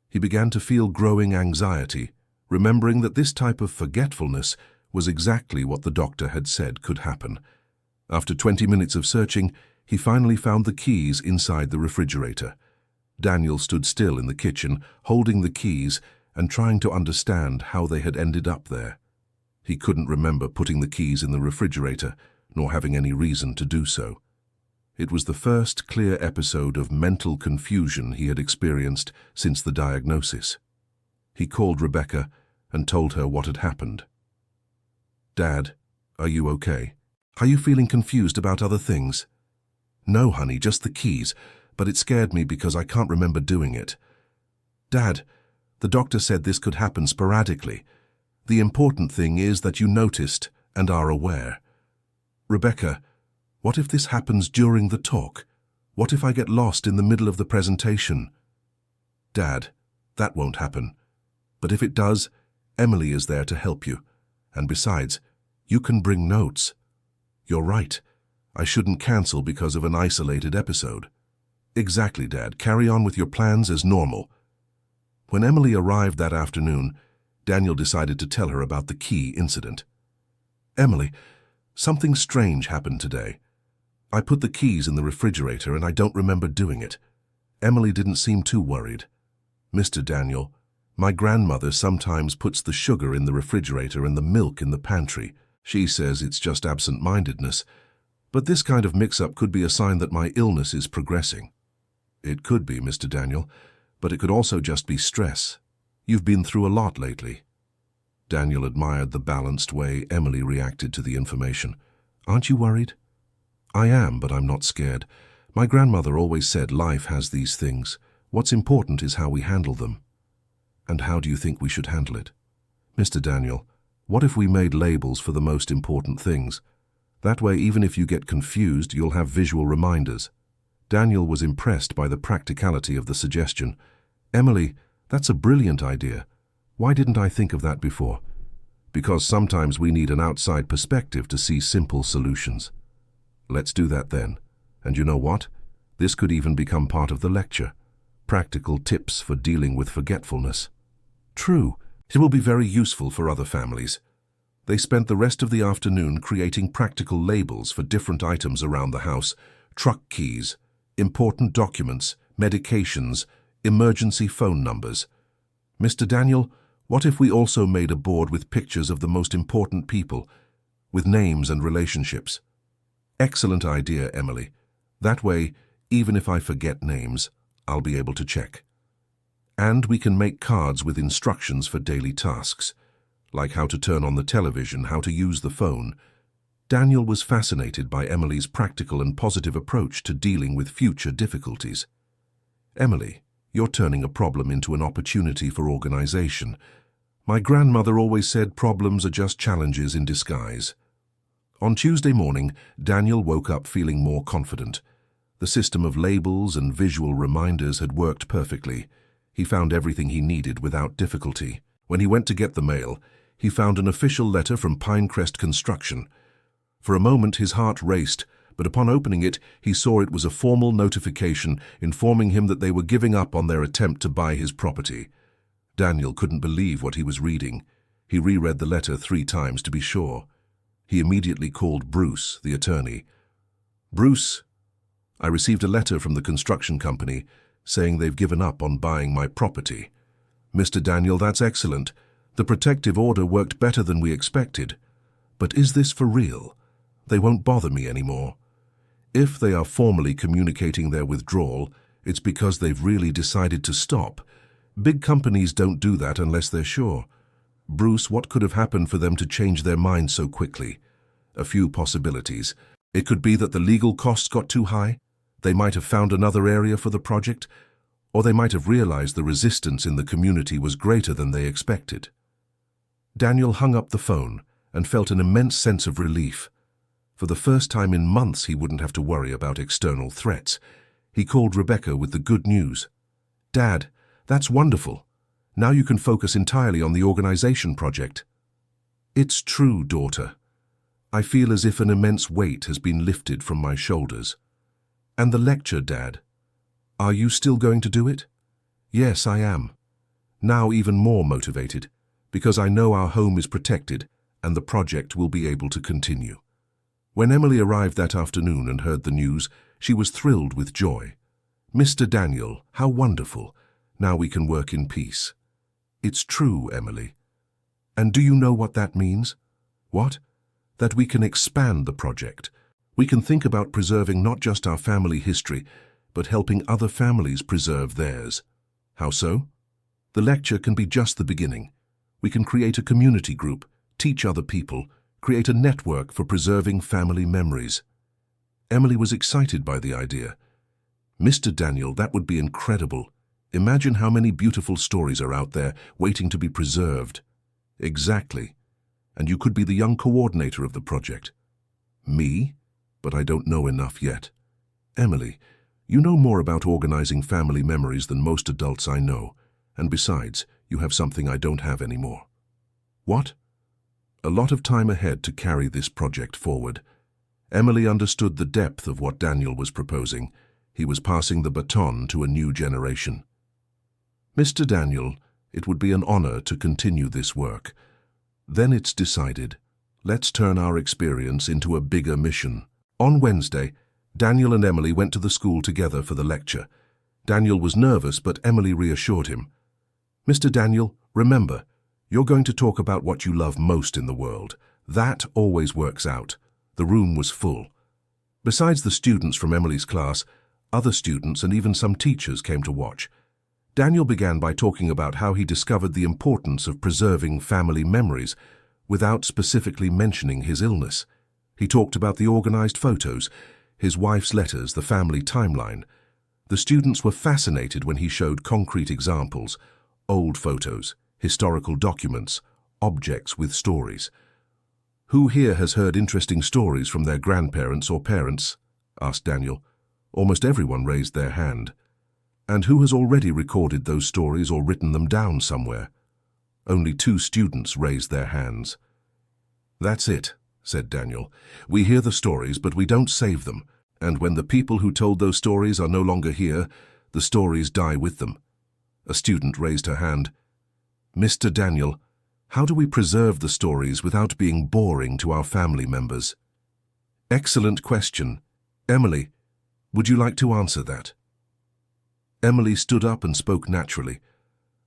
He began to feel growing anxiety, remembering that this type of forgetfulness was exactly what the doctor had said could happen. After 20 minutes of searching, he finally found the keys inside the refrigerator. Daniel stood still in the kitchen, holding the keys and trying to understand how they had ended up there. He couldn't remember putting the keys in the refrigerator, nor having any reason to do so. It was the first clear episode of mental confusion he had experienced since the diagnosis. He called Rebecca and told her what had happened. Dad, are you okay? Are you feeling confused about other things? No, honey, just the keys, but it scared me because I can't remember doing it. Dad, the doctor said this could happen sporadically. The important thing is that you noticed and are aware. Rebecca, what if this happens during the talk? What if I get lost in the middle of the presentation? Dad, that won't happen. But if it does, Emily is there to help you. And besides, you can bring notes. You're right. I shouldn't cancel because of an isolated episode. Exactly, Dad. Carry on with your plans as normal. When Emily arrived that afternoon, Daniel decided to tell her about the key incident. Emily, Something strange happened today. I put the keys in the refrigerator and I don't remember doing it. Emily didn't seem too worried. Mr. Daniel, my grandmother sometimes puts the sugar in the refrigerator and the milk in the pantry. She says it's just absent-mindedness, but this kind of mix-up could be a sign that my illness is progressing. It could be, Mr. Daniel, but it could also just be stress. You've been through a lot lately. Daniel admired the balanced way Emily reacted to the information. Aren't you worried? I am, but I'm not scared. My grandmother always said life has these things. What's important is how we handle them. And how do you think we should handle it? Mr. Daniel, what if we made labels for the most important things? That way, even if you get confused, you'll have visual reminders. Daniel was impressed by the practicality of the suggestion. Emily, that's a brilliant idea. Why didn't I think of that before? Because sometimes we need an outside perspective to see simple solutions. Let's do that then. And you know what? This could even become part of the lecture. Practical tips for dealing with forgetfulness. True, it will be very useful for other families. They spent the rest of the afternoon creating practical labels for different items around the house: truck keys, important documents, medications, emergency phone numbers. Mr. Daniel, what if we also made a board with pictures of the most important people, with names and relationships? Excellent idea, Emily. That way, even if I forget names, I'll be able to check. And we can make cards with instructions for daily tasks, like how to turn on the television, how to use the phone. Daniel was fascinated by Emily's practical and positive approach to dealing with future difficulties. Emily, you're turning a problem into an opportunity for organization. My grandmother always said problems are just challenges in disguise. On Tuesday morning, Daniel woke up feeling more confident. The system of labels and visual reminders had worked perfectly. He found everything he needed without difficulty. When he went to get the mail, he found an official letter from Pinecrest Construction. For a moment his heart raced, but upon opening it, he saw it was a formal notification informing him that they were giving up on their attempt to buy his property. Daniel couldn't believe what he was reading. He reread the letter 3 times to be sure. He immediately called Bruce, the attorney. Bruce, I received a letter from the construction company saying they've given up on buying my property. Mr. Daniel, that's excellent. The protective order worked better than we expected. But is this for real? They won't bother me anymore. If they are formally communicating their withdrawal, it's because they've really decided to stop. Big companies don't do that unless they're sure. Bruce, what could have happened for them to change their mind so quickly? A few possibilities. It could be that the legal costs got too high. They might have found another area for the project, or they might have realized the resistance in the community was greater than they expected. Daniel hung up the phone and felt an immense sense of relief. For the first time in months, he wouldn't have to worry about external threats. He called Rebecca with the good news. Dad, that's wonderful. Now you can focus entirely on the organization project. It's true, daughter. I feel as if an immense weight has been lifted from my shoulders. And the lecture, Dad? Are you still going to do it? Yes, I am. Now even more motivated, because I know our home is protected and the project will be able to continue. When Emily arrived that afternoon and heard the news, she was thrilled with joy. Mr. Daniel, how wonderful. Now we can work in peace. It's true, Emily. And do you know what that means? What? That we can expand the project. We can think about preserving not just our family history, but helping other families preserve theirs. How so? The lecture can be just the beginning. We can create a community group, teach other people, create a network for preserving family memories. Emily was excited by the idea. Mr. Daniel, that would be incredible. Imagine how many beautiful stories are out there waiting to be preserved. Exactly. And you could be the young coordinator of the project. Me? But I don't know enough yet. Emily, you know more about organizing family memories than most adults I know, and besides, you have something I don't have anymore. What? A lot of time ahead to carry this project forward. Emily understood the depth of what Daniel was proposing. He was passing the baton to a new generation. Mr. Daniel, it would be an honor to continue this work. Then it's decided. Let's turn our experience into a bigger mission. On Wednesday, Daniel and Emily went to the school together for the lecture. Daniel was nervous, but Emily reassured him. "Mr. Daniel, remember, you're going to talk about what you love most in the world. That always works out." The room was full. Besides the students from Emily's class, other students and even some teachers came to watch. Daniel began by talking about how he discovered the importance of preserving family memories without specifically mentioning his illness. He talked about the organized photos, his wife's letters, the family timeline. The students were fascinated when he showed concrete examples, old photos, historical documents, objects with stories. "Who here has heard interesting stories from their grandparents or parents?" asked Daniel. Almost everyone raised their hand. "And who has already recorded those stories or written them down somewhere?" Only 2 students raised their hands. "That's it," said Daniel. "We hear the stories, but we don't save them. And when the people who told those stories are no longer here, the stories die with them." A student raised her hand. "Mr. Daniel, how do we preserve the stories without being boring to our family members?" "Excellent question. Emily, would you like to answer that?" Emily stood up and spoke naturally.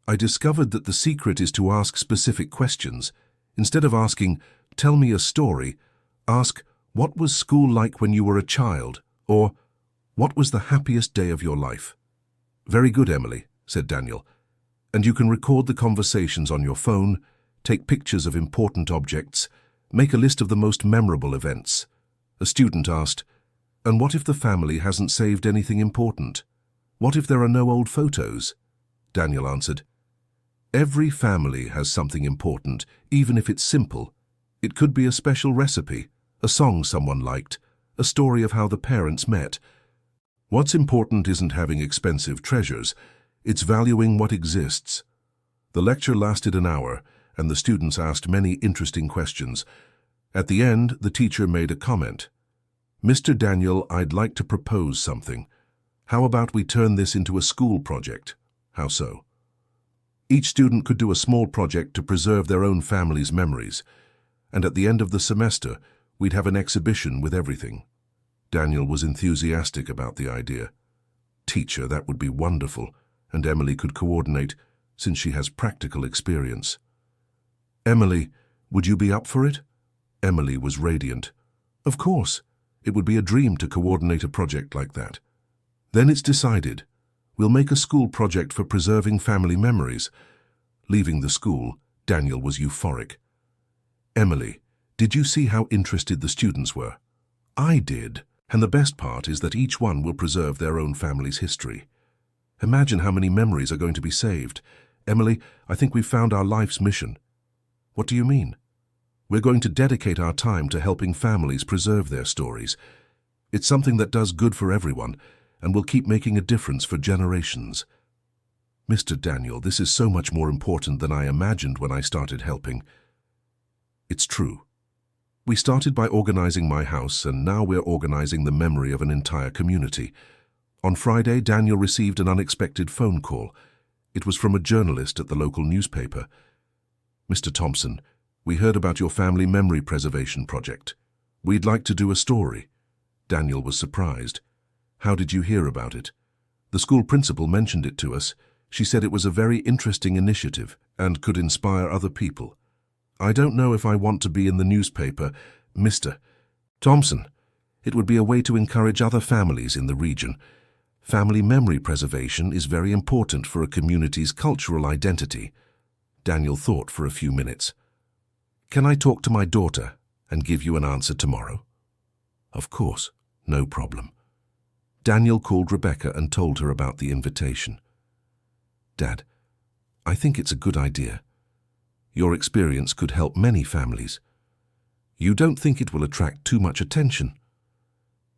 "I discovered that the secret is to ask specific questions. Instead of asking, 'Tell me a story,' ask, 'What was school like when you were a child?' Or, 'What was the happiest day of your life?'" "Very good, Emily," said Daniel. "And you can record the conversations on your phone, take pictures of important objects, make a list of the most memorable events." A student asked, "And what if the family hasn't saved anything important? What if there are no old photos?" Daniel answered, "Every family has something important, even if it's simple. It could be a special recipe, a song someone liked, a story of how the parents met. What's important isn't having expensive treasures, it's valuing what exists." The lecture lasted an hour, and the students asked many interesting questions. At the end, the teacher made a comment. "Mr. Daniel, I'd like to propose something. How about we turn this into a school project?" "How so?" "Each student could do a small project to preserve their own family's memories. And at the end of the semester, we'd have an exhibition with everything." Daniel was enthusiastic about the idea. "Teacher, that would be wonderful, and Emily could coordinate, since she has practical experience." "Emily, would you be up for it?" Emily was radiant. "Of course. It would be a dream to coordinate a project like that." "Then it's decided. We'll make a school project for preserving family memories." Leaving the school, Daniel was euphoric. "Emily, did you see how interested the students were?" "I did. And the best part is that each one will preserve their own family's history. Imagine how many memories are going to be saved. Emily, I think we've found our life's mission." "What do you mean?" "We're going to dedicate our time to helping families preserve their stories. It's something that does good for everyone, and will keep making a difference for generations." "Mr. Daniel, this is so much more important than I imagined when I started helping." "It's true. We started by organizing my house, and now we're organizing the memory of an entire community." On Friday, Daniel received an unexpected phone call. It was from a journalist at the local newspaper. "Mr. Thompson, we heard about your family memory preservation project. We'd like to do a story." Daniel was surprised. "How did you hear about it?" "The school principal mentioned it to us. She said it was a very interesting initiative and could inspire other people." "I don't know if I want to be in the newspaper, Mr. Thompson. It would be a way to encourage other families in the region. Family memory preservation is very important for a community's cultural identity." Daniel thought for a few minutes. "Can I talk to my daughter and give you an answer tomorrow?" "Of course, no problem." Daniel called Rebecca and told her about the invitation. "Dad, I think it's a good idea. Your experience could help many families. You don't think it will attract too much attention?"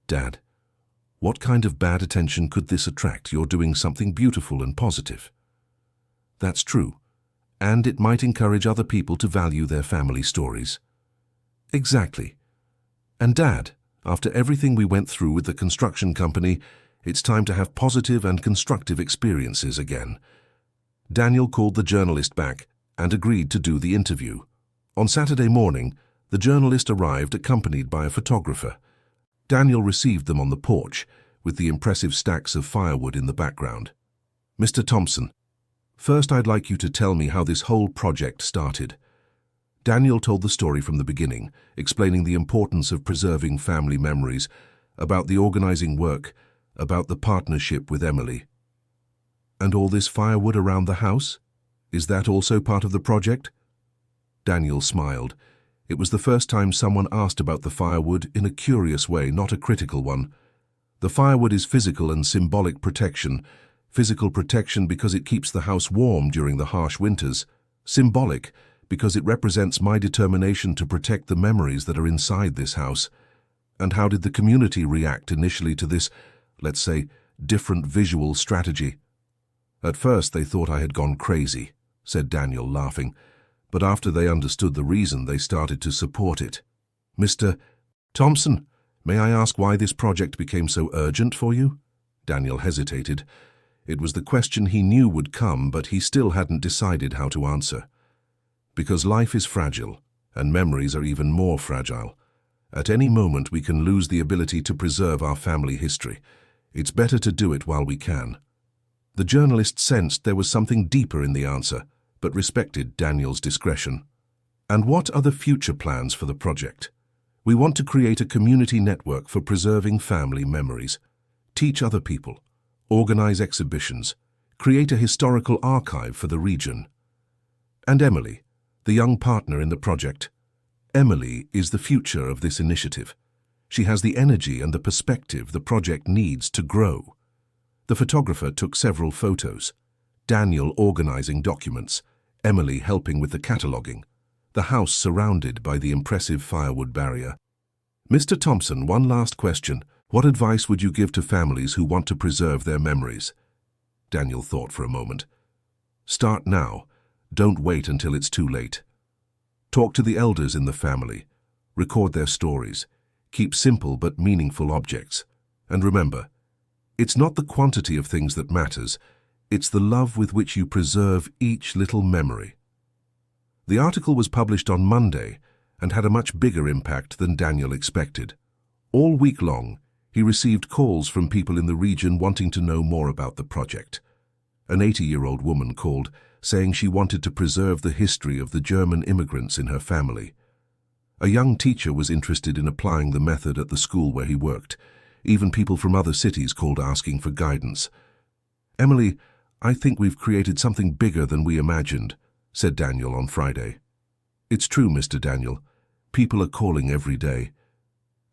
"Dad, what kind of bad attention could this attract? You're doing something beautiful and positive." "That's true, and it might encourage other people to value their family stories." "Exactly. And Dad, after everything we went through with the construction company, it's time to have positive and constructive experiences again." Daniel called the journalist back and agreed to do the interview. On Saturday morning, The journalist arrived accompanied by a photographer. Daniel received them on the porch, with the impressive stacks of firewood in the background. "Mr. Thompson, first I'd like you to tell me how this whole project started." Daniel told the story from the beginning, explaining the importance of preserving family memories, about the organizing work, about the partnership with Emily. "And all this firewood around the house? Is that also part of the project?" Daniel smiled. It was the first time someone asked about the firewood in a curious way, not a critical one. The firewood is physical and symbolic protection. Physical protection because it keeps the house warm during the harsh winters. Symbolic because it represents my determination to protect the memories that are inside this house. And how did the community react initially to this, let's say, different visual strategy? "At first they thought I had gone crazy," said Daniel, laughing. "But after they understood the reason, they started to support it." "Mr. Thompson, may I ask why this project became so urgent for you?" Daniel hesitated. It was the question he knew would come, but he still hadn't decided how to answer. "Because life is fragile, and memories are even more fragile. At any moment we can lose the ability to preserve our family history. It's better to do it while we can." The journalist sensed there was something deeper in the answer, but respected Daniel's discretion. "And what are the future plans for the project?" "We want to create a community network for preserving family memories, teach other people, organize exhibitions, create a historical archive for the region." "And Emily, the young partner in the project? Emily is the future of this initiative. She has the energy and the perspective the project needs to grow." The photographer took several photos, Daniel organizing documents, Emily helping with the cataloguing, the house surrounded by the impressive firewood barrier. "Mr. Thompson, one last question. What advice would you give to families who want to preserve their memories?" Daniel thought for a moment. "Start now. Don't wait until it's too late. Talk to the elders in the family. Record their stories. Keep simple but meaningful objects. And remember, it's not the quantity of things that matters, it's the love with which you preserve each little memory." The article was published on Monday and had a much bigger impact than Daniel expected. All week long, he received calls from people in the region wanting to know more about the project. An 80-year-old woman called, saying she wanted to preserve the history of the German immigrants in her family. A young teacher was interested in applying the method at the school where he worked. Even people from other cities called asking for guidance. "Emily, I think we've created something bigger than we imagined," said Daniel on Friday. "It's true, Mr. Daniel. People are calling every day.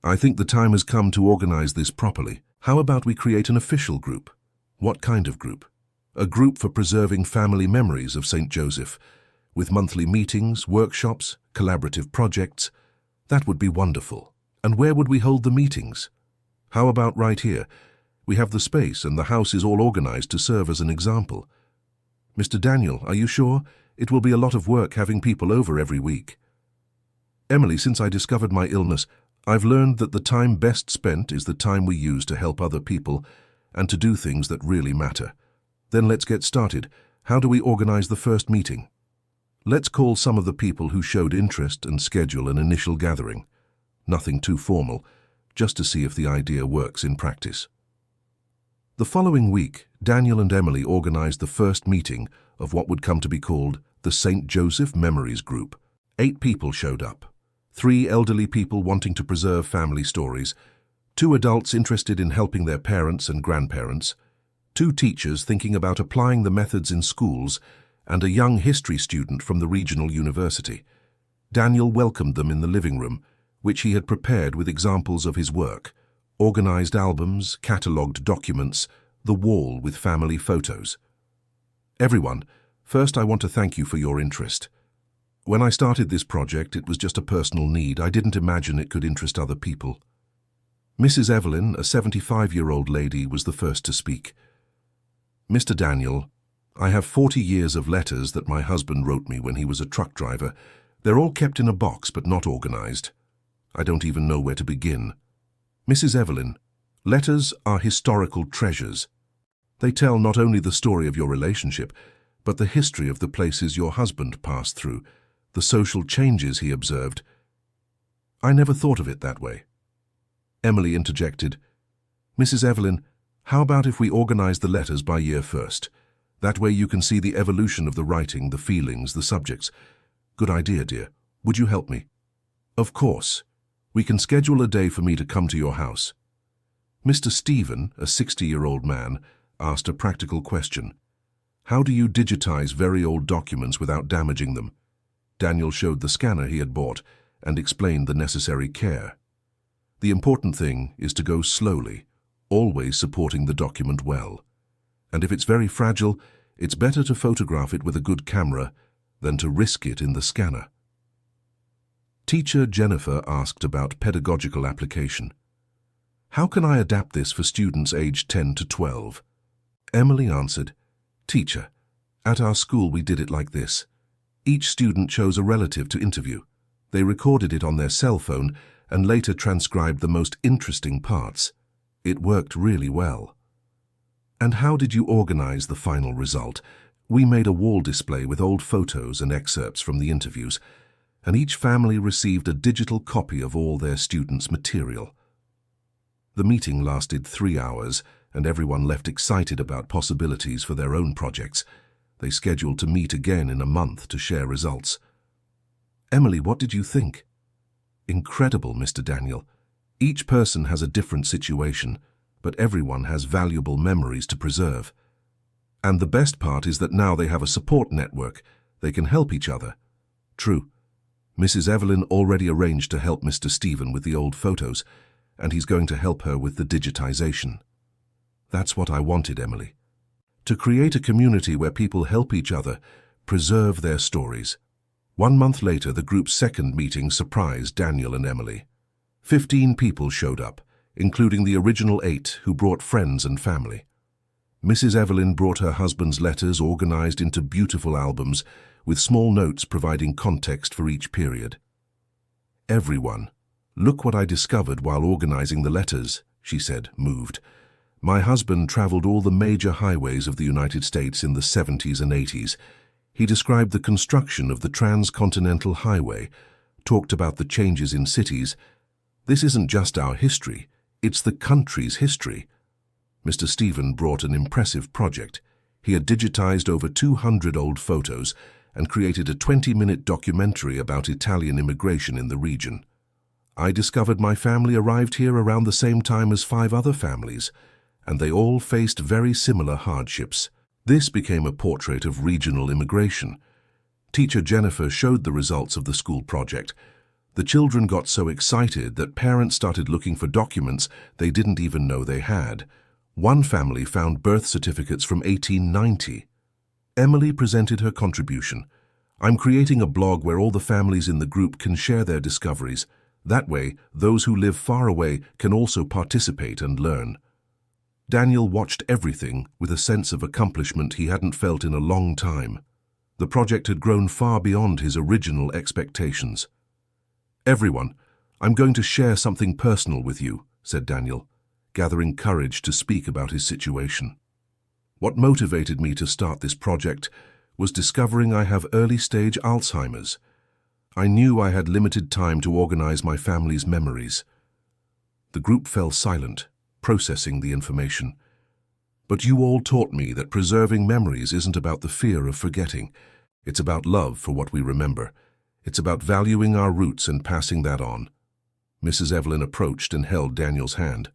I think the time has come to organize this properly. How about we create an official group?" "What kind of group?" "A group for preserving family memories of St. Joseph, with monthly meetings, workshops, collaborative projects. That would be wonderful. And where would we hold the meetings?" "How about right here? We have the space and the house is all organized to serve as an example." "Mr. Daniel, are you sure? It will be a lot of work having people over every week." "Emily, since I discovered my illness, I've learned that the time best spent is the time we use to help other people and to do things that really matter. Then let's get started. How do we organize the first meeting?" "Let's call some of the people who showed interest and schedule an initial gathering. Nothing too formal, just to see if the idea works in practice." The following week, Daniel and Emily organized the first meeting of what would come to be called the St. Joseph Memories Group. 8 people showed up. 3 elderly people wanting to preserve family stories, 2 adults interested in helping their parents and grandparents, 2 teachers thinking about applying the methods in schools, and a young history student from the regional university. Daniel welcomed them in the living room, which he had prepared with examples of his work, organized albums, catalogued documents, the wall with family photos. "Everyone, first I want to thank you for your interest. When I started this project, it was just a personal need. I didn't imagine it could interest other people." Mrs. Evelyn, a 75-year-old lady, was the first to speak. "Mr. Daniel, I have 40 years of letters that my husband wrote me when he was a truck driver. They're all kept in a box but not organized. I don't even know where to begin." "Mrs. Evelyn, letters are historical treasures. They tell not only the story of your relationship, but the history of the places your husband passed through, the social changes he observed. I never thought of it that way. Emily interjected, Mrs. Evelyn, how about if we organize the letters by year first? That way you can see the evolution of the writing, the feelings, the subjects. Good idea, dear. Would you help me? Of course. We can schedule a day for me to come to your house. Mr. Stephen, a 60-year-old man, asked a practical question. How do you digitize very old documents without damaging them? Daniel showed the scanner he had bought and explained the necessary care. The important thing is to go slowly, always supporting the document well. And if it's very fragile, it's better to photograph it with a good camera than to risk it in the scanner. Teacher Jennifer asked about pedagogical application. How can I adapt this for students aged 10 to 12? Emily answered, Teacher, at our school we did it like this. Each student chose a relative to interview. They recorded it on their cell phone and later transcribed the most interesting parts. It worked really well. And how did you organize the final result? We made a wall display with old photos and excerpts from the interviews, and each family received a digital copy of all their students' material. The meeting lasted 3 hours, and everyone left excited about possibilities for their own projects. They scheduled to meet again in a month to share results. Emily, what did you think? Incredible, Mr. Daniel. Each person has a different situation, but everyone has valuable memories to preserve. And the best part is that now they have a support network. They can help each other. True. Mrs. Evelyn already arranged to help Mr. Stephen with the old photos, and he's going to help her with the digitization. That's what I wanted, Emily. To create a community where people help each other, preserve their stories. 1 month later, the group's second meeting surprised Daniel and Emily. 15 people showed up, including the original 8 who brought friends and family. Mrs. Evelyn brought her husband's letters organized into beautiful albums with small notes providing context for each period. Everyone, look what I discovered while organizing the letters, she said, moved. My husband traveled all the major highways of the United States in the 70s and 80s. He described the construction of the Transcontinental Highway, talked about the changes in cities. This isn't just our history, it's the country's history. Mr. Stephen brought an impressive project. He had digitized over 200 old photos and created a 20-minute documentary about Italian immigration in the region. I discovered my family arrived here around the same time as 5 other families, and they all faced very similar hardships. This became a portrait of regional immigration. Teacher Jennifer showed the results of the school project. The children got so excited that parents started looking for documents they didn't even know they had. One family found birth certificates from 1890. Emily presented her contribution. I'm creating a blog where all the families in the group can share their discoveries. That way, those who live far away can also participate and learn. Daniel watched everything with a sense of accomplishment he hadn't felt in a long time. The project had grown far beyond his original expectations. Everyone, I'm going to share something personal with you, said Daniel, gathering courage to speak about his situation. What motivated me to start this project was discovering I have early-stage Alzheimer's. I knew I had limited time to organize my family's memories. The group fell silent, processing the information. But you all taught me that preserving memories isn't about the fear of forgetting. It's about love for what we remember. It's about valuing our roots and passing that on. Mrs. Evelyn approached and held Daniel's hand.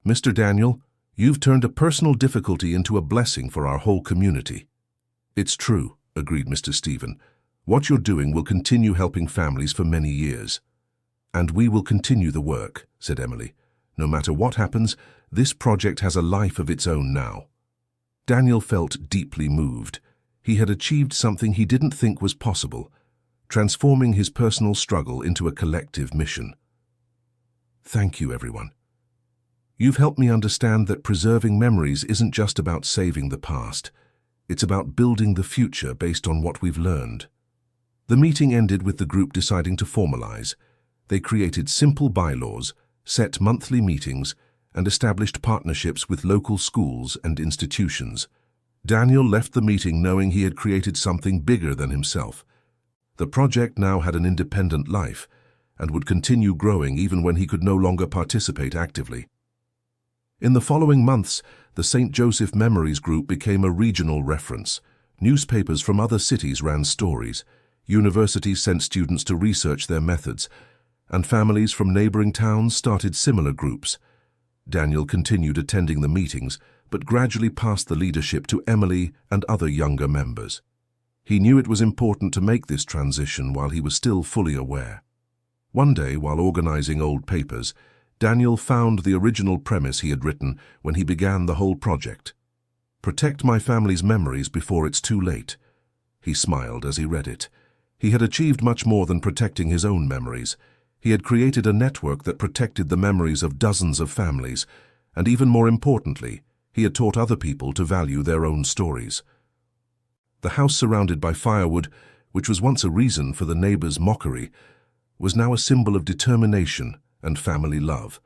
Mr. Daniel, you've turned a personal difficulty into a blessing for our whole community. It's true, agreed Mr. Stephen. What you're doing will continue helping families for many years. And we will continue the work, said Emily. No matter what happens, this project has a life of its own now. Daniel felt deeply moved. He had achieved something he didn't think was possible, transforming his personal struggle into a collective mission. Thank you, everyone. You've helped me understand that preserving memories isn't just about saving the past. It's about building the future based on what we've learned. The meeting ended with the group deciding to formalize. They created simple bylaws, set monthly meetings, and established partnerships with local schools and institutions. Daniel left the meeting knowing he had created something bigger than himself. The project now had an independent life, and would continue growing even when he could no longer participate actively. In the following months, the St. Joseph Memories Group became a regional reference. Newspapers from other cities ran stories, universities sent students to research their methods, and families from neighboring towns started similar groups. Daniel continued attending the meetings, but gradually passed the leadership to Emily and other younger members. He knew it was important to make this transition while he was still fully aware. One day, while organizing old papers, Daniel found the original premise he had written when he began the whole project. "Protect my family's memories before it's too late." He smiled as he read it. He had achieved much more than protecting his own memories. He had created a network that protected the memories of dozens of families, and even more importantly, he had taught other people to value their own stories. The house surrounded by firewood, which was once a reason for the neighbors' mockery, was now a symbol of determination and family love.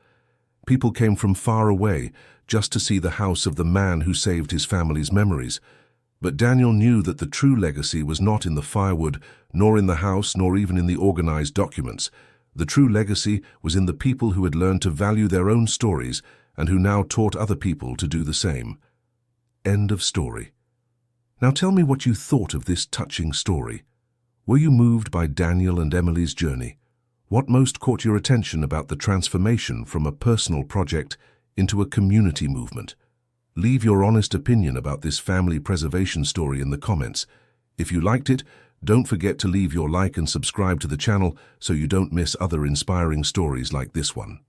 People came from far away just to see the house of the man who saved his family's memories. But Daniel knew that the true legacy was not in the firewood, nor in the house, nor even in the organized documents. The true legacy was in the people who had learned to value their own stories and who now taught other people to do the same. End of story. Now tell me what you thought of this touching story. Were you moved by Daniel and Emily's journey? What most caught your attention about the transformation from a personal project into a community movement? Leave your honest opinion about this family preservation story in the comments. If you liked it, don't forget to leave your like and subscribe to the channel so you don't miss other inspiring stories like this one.